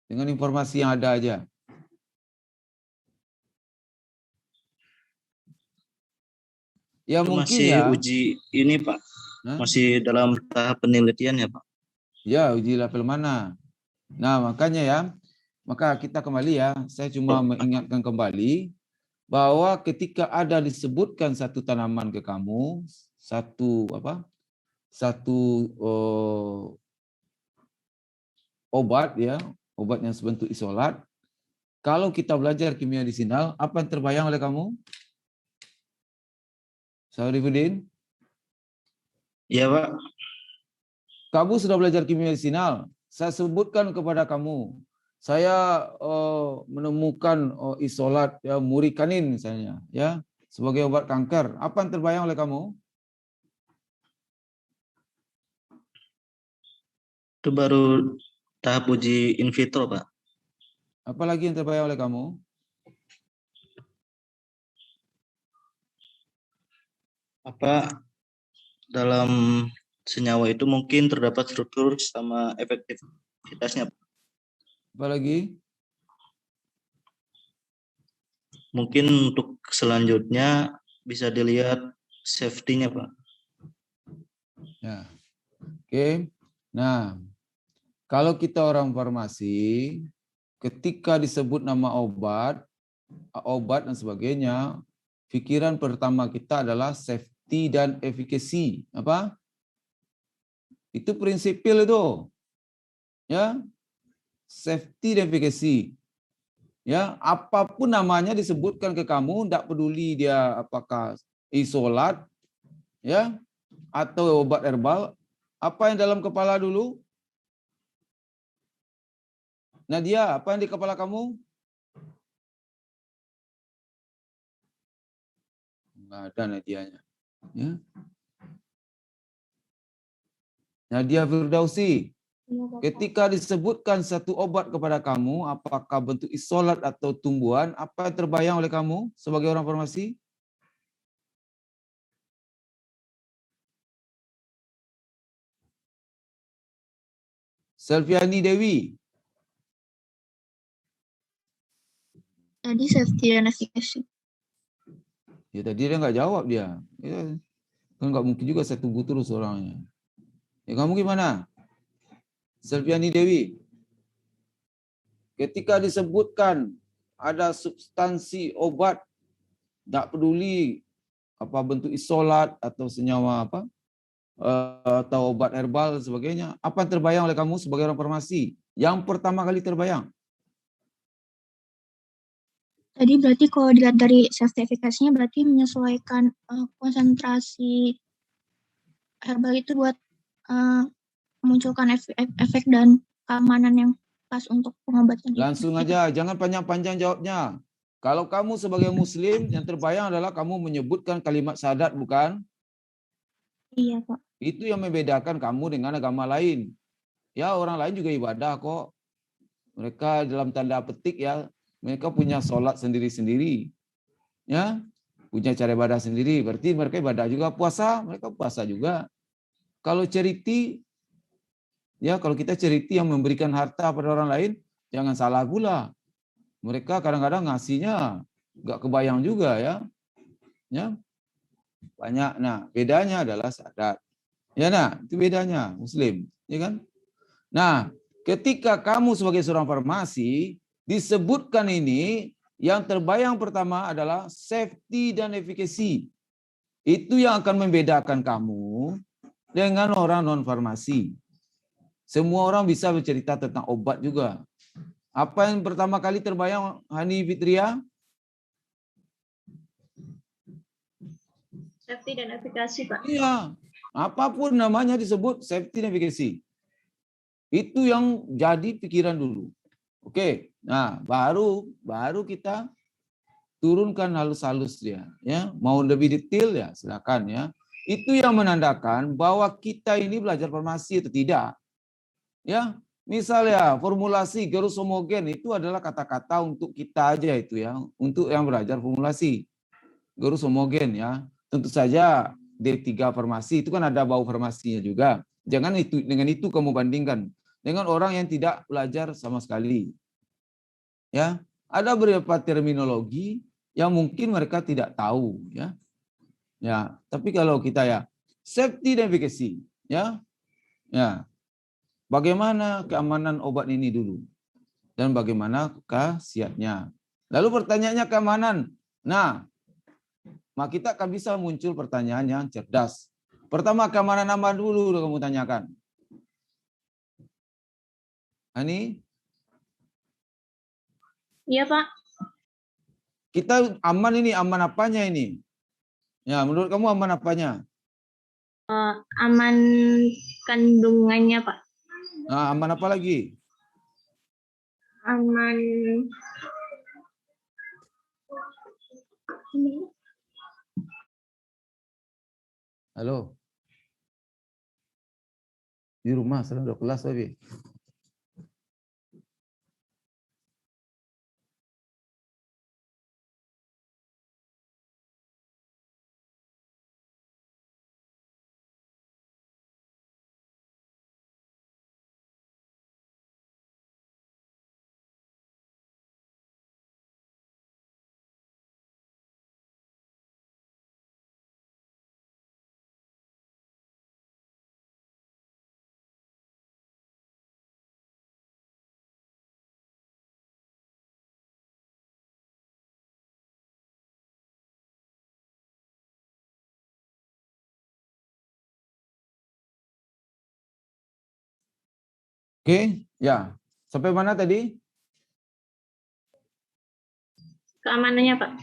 Dengan informasi yang ada aja. Ya itu mungkin masih ya. uji ini Pak. Hah? Masih dalam tahap penelitian ya Pak. Ya uji level mana. Nah makanya ya. Maka kita kembali ya. Saya cuma mengingatkan kembali. Bahwa ketika ada disebutkan satu tanaman ke kamu. Satu obat ya. Obat yang sebentuk isolat. Kalau kita belajar kimia medisinal. Apa yang terbayang oleh kamu? Syarifuddin? Iya Pak. Kamu sudah belajar kimia medisinal. Saya sebutkan kepada kamu. Saya menemukan isolat ya, murikanin misalnya. Ya, sebagai obat kanker. Apa yang terbayang oleh kamu? Itu baru tahap uji in vitro Pak. Apa lagi yang terbayang oleh kamu? Apa dalam senyawa itu mungkin terdapat struktur sama efektivitasnya. Apa lagi? Mungkin untuk selanjutnya bisa dilihat safety-nya Pak. Ya. Oke. Nah, kalau kita orang farmasi, ketika disebut nama obat dan sebagainya, pikiran pertama kita adalah safety dan efficacy. Apa? Itu prinsip pil itu. Ya. Safety dan efficacy. Ya, apapun namanya disebutkan ke kamu, tidak peduli dia apakah isolat ya atau obat herbal, apa yang dalam kepala dulu? Nadia, apa yang di kepala kamu? Enggak ada Nadianya. Ya. Nadia Firdausi, ketika disebutkan satu obat kepada kamu, apakah bentuk isolat atau tumbuhan, apa yang terbayang oleh kamu sebagai orang farmasi? Selviani Dewi. Tadi safety dan efficacy. Ya tadi dia nggak jawab dia. Ya, kan nggak mungkin juga saya tunggu terus orangnya. Ya kamu gimana? Selviani Dewi. Ketika disebutkan ada substansi obat, tidak peduli apa bentuk isolat atau senyawa apa atau obat herbal dan sebagainya, apa yang terbayang oleh kamu sebagai orang farmasi? Yang pertama kali terbayang. Tadi berarti kalau dilihat dari safety efficacy-nya berarti menyesuaikan konsentrasi herbal itu buat memunculkan efek dan keamanan yang pas untuk pengobatan. Langsung aja, jangan panjang-panjang jawabnya. Kalau kamu sebagai muslim, yang terbayang adalah kamu menyebutkan kalimat syahadat, bukan? Iya, Pak. Itu yang membedakan kamu dengan agama lain. Ya, orang lain juga ibadah kok. Mereka dalam tanda petik ya, mereka punya sholat sendiri-sendiri. Ya, punya cara ibadah sendiri. Berarti mereka ibadah juga. Puasa, mereka puasa juga. Kalau charity, ya kalau kita charity yang memberikan harta pada orang lain, jangan salah pula. Mereka kadang-kadang ngasihnya nggak kebayang juga ya. Ya, banyak. Nah, bedanya adalah syahadat. Ya, nah, itu bedanya muslim, ya kan? Nah, ketika kamu sebagai seorang farmasi disebutkan ini, yang terbayang pertama adalah safety dan efficacy. Itu yang akan membedakan kamu dengan orang non-farmasi. Semua orang bisa bercerita tentang obat juga. Apa yang pertama kali terbayang, Hani Fitria? Safety dan efikasi, Pak. Iya, apapun namanya disebut safety dan efficacy. Itu yang jadi pikiran dulu. Oke, nah baru kita turunkan halus-halus dia. Ya, mau lebih detail ya silakan ya. Itu yang menandakan bahwa kita ini belajar farmasi atau tidak. Ya, misalnya formulasi garis homogen itu adalah kata-kata untuk kita aja itu ya, untuk yang belajar formulasi garis homogen ya. Tentu saja D3 farmasi itu kan ada bau farmasinya juga. Jangan itu dengan itu kamu bandingkan dengan orang yang tidak belajar sama sekali. Ya, ada beberapa terminologi yang mungkin mereka tidak tahu ya. Ya, tapi kalau kita ya safety dan efficacy ya. Ya. Bagaimana keamanan obat ini dulu dan bagaimana khasiatnya. Lalu pertanyaannya keamanan. Nah, maka kita akan bisa muncul pertanyaan yang cerdas. Pertama, keamanan aman dulu kamu tanyakan. Ani? Iya, Pak. Kita aman ini, aman apanya ini? Ya, menurut kamu aman apanya? Aman kandungannya, Pak. Nah, aman apa lagi? Aman Halo. Di rumah, sedang udah kelas tapi. Oke, ya. Sampai mana tadi? keamanannya, Pak.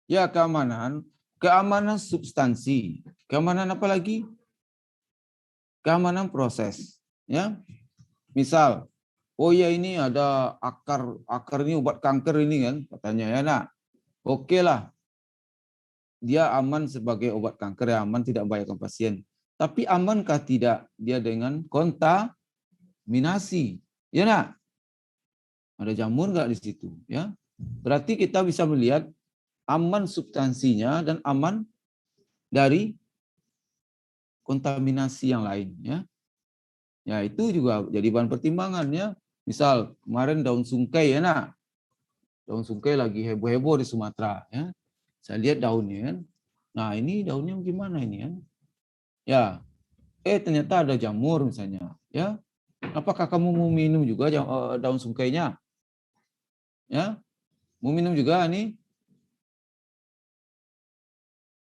Ya, keamanan. Keamanan substansi. Keamanan apa lagi? Keamanan proses. Ya, misal, oh ya ini ada akar ini obat kanker ini kan, katanya ya. Nah, oke lah. Dia aman sebagai obat kanker, ya aman, tidak membahayakan pasien. Tapi amankah tidak dia dengan kontaminasi? Ya nak? Ada jamur nggak di situ? Ya, berarti kita bisa melihat aman substansinya dan aman dari kontaminasi yang lain. Ya, ya itu juga jadi bahan pertimbangan ya. Misal kemarin daun sungkai ya nak, daun sungkai lagi heboh-heboh di Sumatera. Ya, saya lihat daunnya kan. Nah ini daunnya gimana ini kan? Ya, ternyata ada jamur misalnya. Ya, apakah kamu mau minum juga daun sungkainya? Ya, mau minum juga nih?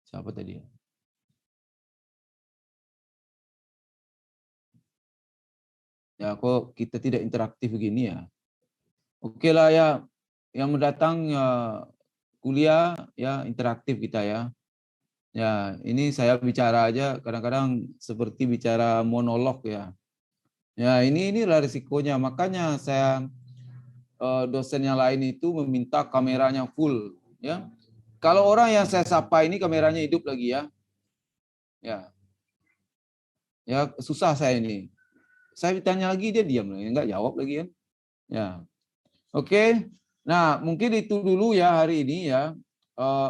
Siapa tadi? Ya, kok kita tidak interaktif begini ya? Oke lah ya, yang mendatang ya, kuliah ya interaktif kita ya. Ya, ini saya bicara aja kadang-kadang seperti bicara monolog ya. Ya, inilah risikonya. Makanya saya dosen yang lain itu meminta kameranya full, ya. Kalau orang yang saya sapa ini kameranya hidup lagi ya. Ya, susah saya ini. Saya ditanya lagi dia diam lagi, enggak jawab lagi kan. Ya. Oke. Nah, mungkin itu dulu ya hari ini ya.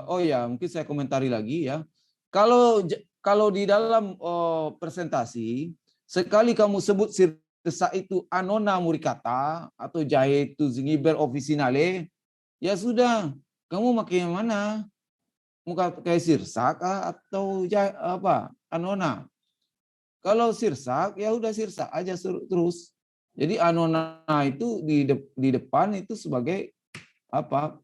Oh ya, mungkin saya komentari lagi ya. Kalau di dalam presentasi sekali kamu sebut sirsa itu Annona muricata atau jahe itu Zingiber officinale, ya sudah, kamu pakai yang mana? Mau pakai sirsak atau jahe, apa? Annona. Kalau sirsak ya udah sirsak aja terus. Jadi Annona itu di depan itu sebagai apa?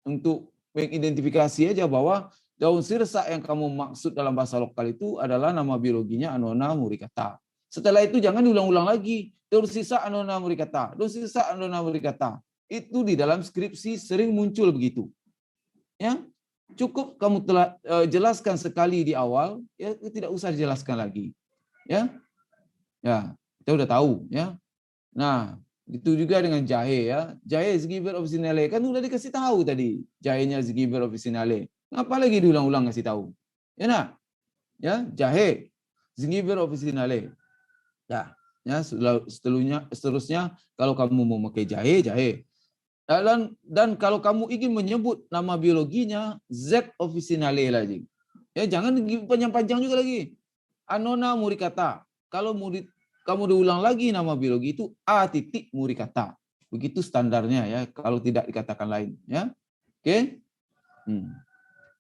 Untuk mengidentifikasi aja bahwa daun sirsak yang kamu maksud dalam bahasa lokal itu adalah nama biologinya Annona muricata. Setelah itu jangan diulang-ulang lagi. Daun sirsak Annona muricata, daun sirsak Annona muricata. Itu di dalam skripsi sering muncul begitu. Ya, cukup kamu telah jelaskan sekali di awal, ya tidak usah dijelaskan lagi. Ya, kita udah tahu. Ya, nah itu juga dengan jahe ya. Jahe Zingiber officinale kan udah dikasih tahu tadi. Jahenya Zingiber officinale. Ngapa lagi diulang-ulang kasih tahu? Ya nak? Ya, jahe Zingiber officinale. Ya, seterusnya kalau kamu mau pakai jahe. Dan kalau kamu ingin menyebut nama biologinya Z officinale lagi. Ya, jangan panjang-panjang juga lagi. Annona muricata. Kalau kamu diulang lagi nama biologi itu A titik muricata. Begitu standarnya ya, kalau tidak dikatakan lain ya. Oke?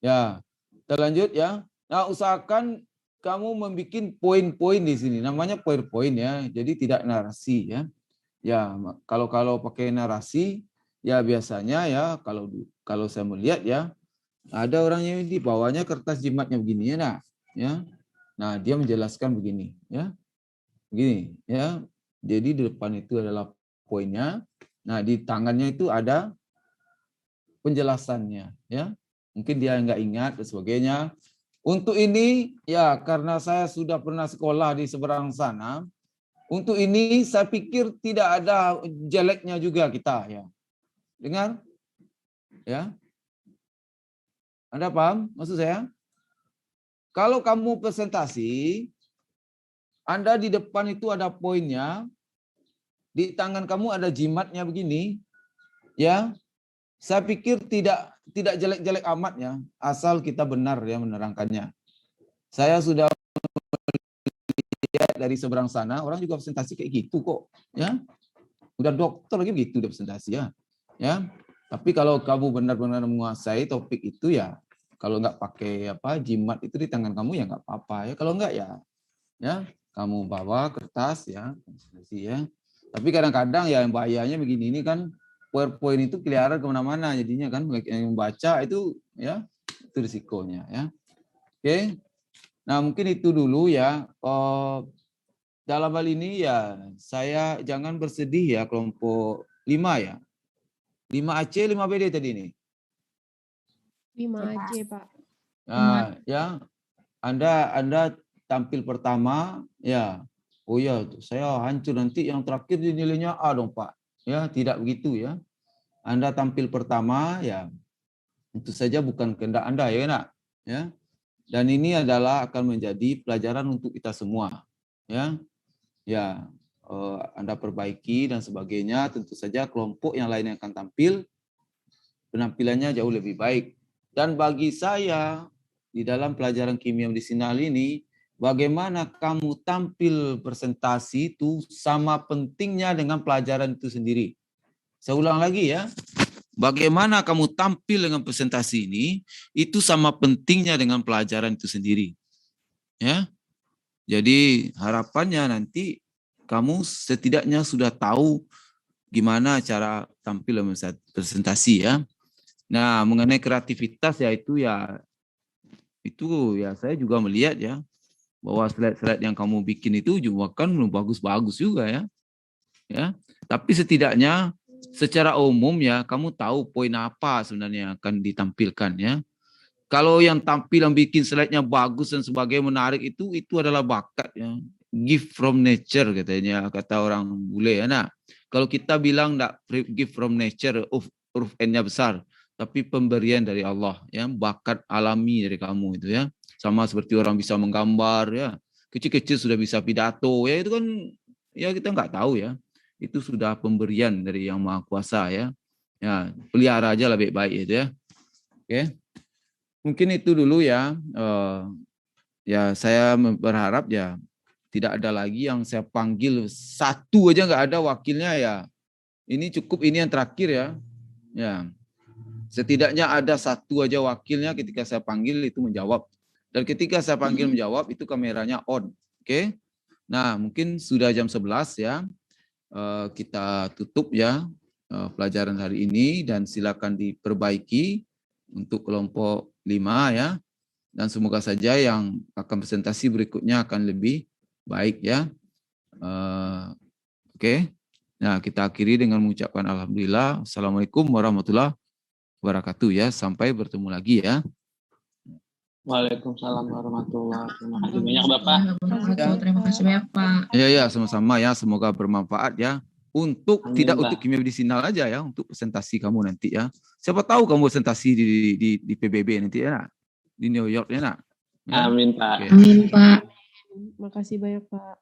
Ya, kita lanjut ya. Nah, usahakan kamu membuat poin-poin di sini. Namanya PowerPoint ya. Jadi tidak narasi ya. Ya, kalau pakai narasi ya biasanya ya kalau saya melihat ya ada orangnya di bawahnya kertas jimatnya begini ya. Nah, dia menjelaskan begini ya. Begini ya. Jadi di depan itu adalah poinnya. Nah, di tangannya itu ada penjelasannya ya. Mungkin dia nggak ingat dan sebagainya. Untuk ini ya karena saya sudah pernah sekolah di seberang sana. Untuk ini saya pikir tidak ada jeleknya juga kita ya. Dengar? Ya. Anda paham maksud saya? Kalau kamu presentasi, Anda di depan itu ada poinnya, di tangan kamu ada jimatnya begini, ya. Saya pikir tidak jelek-jelek amat ya, asal kita benar ya menerangkannya. Saya sudah lihat dari seberang sana, orang juga presentasi kayak gitu kok, ya. Udah dokter lagi begitu udah presentasi ya. Ya. Tapi kalau kamu benar-benar menguasai topik itu ya, kalau nggak pakai jimat itu di tangan kamu ya nggak apa-apa ya. Kalau nggak ya kamu bawa kertas ya, presentasi ya. Tapi kadang-kadang ya yang bahayanya begini ini kan PowerPoint itu kelihatan kemana-mana jadinya kan yang membaca itu ya itu risikonya ya. Oke. Nah mungkin itu dulu ya. Dalam hal ini ya saya jangan bersedih ya kelompok 5 ya. 5AC 5BD tadi ini. 5AC Pak. Nah ya Anda tampil pertama ya. Oh ya saya hancur nanti yang terakhir nilainya A dong Pak. Ya tidak begitu ya. Anda tampil pertama ya tentu saja bukan kehendak Anda ya nak ya. Dan ini adalah akan menjadi pelajaran untuk kita semua ya. Ya Anda perbaiki dan sebagainya. Tentu saja kelompok yang lain yang akan tampil penampilannya jauh lebih baik. Dan bagi saya di dalam pelajaran kimia medisinal ini bagaimana kamu tampil presentasi itu sama pentingnya dengan pelajaran itu sendiri. Saya ulang lagi ya. Bagaimana kamu tampil dengan presentasi ini, itu sama pentingnya dengan pelajaran itu sendiri. Ya. Jadi harapannya nanti kamu setidaknya sudah tahu gimana cara tampil dalam presentasi ya. Nah, mengenai kreativitas ya itu ya saya juga melihat ya bahwa slide-slide yang kamu bikin itu juga kan bagus-bagus juga ya. Ya. Tapi setidaknya secara umum ya kamu tahu poin apa sebenarnya yang akan ditampilkan ya. Kalau yang tampil yang bikin slide-nya bagus dan sebagainya menarik itu adalah bakat ya. Gift from nature katanya kata orang bule ya. Nah, Kalau kita bilang enggak gift from nature, huruf N-nya besar, tapi pemberian dari Allah, ya, bakat alami dari kamu itu, ya. Sama seperti orang bisa menggambar, ya. Kecil-kecil sudah bisa pidato, ya, itu kan ya kita enggak tahu, ya. Itu sudah pemberian dari Yang Maha Kuasa, ya. Ya, pelihara aja lah baik-baik itu, ya. Oke. Mungkin itu dulu, ya. Ya, saya berharap, ya, tidak ada lagi yang saya panggil satu aja nggak ada wakilnya, ya. Ini cukup, ini yang terakhir, ya. Ya. Setidaknya ada satu aja wakilnya ketika saya panggil itu menjawab. Dan ketika saya panggil menjawab itu kameranya on. Oke. Nah, mungkin sudah jam 11, ya. Kita tutup, ya, pelajaran hari ini dan silakan diperbaiki untuk kelompok 5, ya. Dan semoga saja yang akan presentasi berikutnya akan lebih baik, ya. Oke. Nah, kita akhiri dengan mengucapkan alhamdulillah. Assalamualaikum warahmatullahi wabarakatuh, ya. Sampai bertemu lagi, ya. Waalaikumsalam warahmatullahi wabarakatuh. Terima kasih banyak Bapak. Terima kasih banyak Pak. Ya, sama-sama, ya. Semoga bermanfaat, ya. Untuk Amin, tidak Pak. untuk kimia medisinal aja, ya. Untuk presentasi kamu nanti, ya. Siapa tahu kamu presentasi di PBB nanti, ya. Di New York, ya, nak. Ya? Amin Pak. Oke. Amin Pak. Makasih banyak Pak.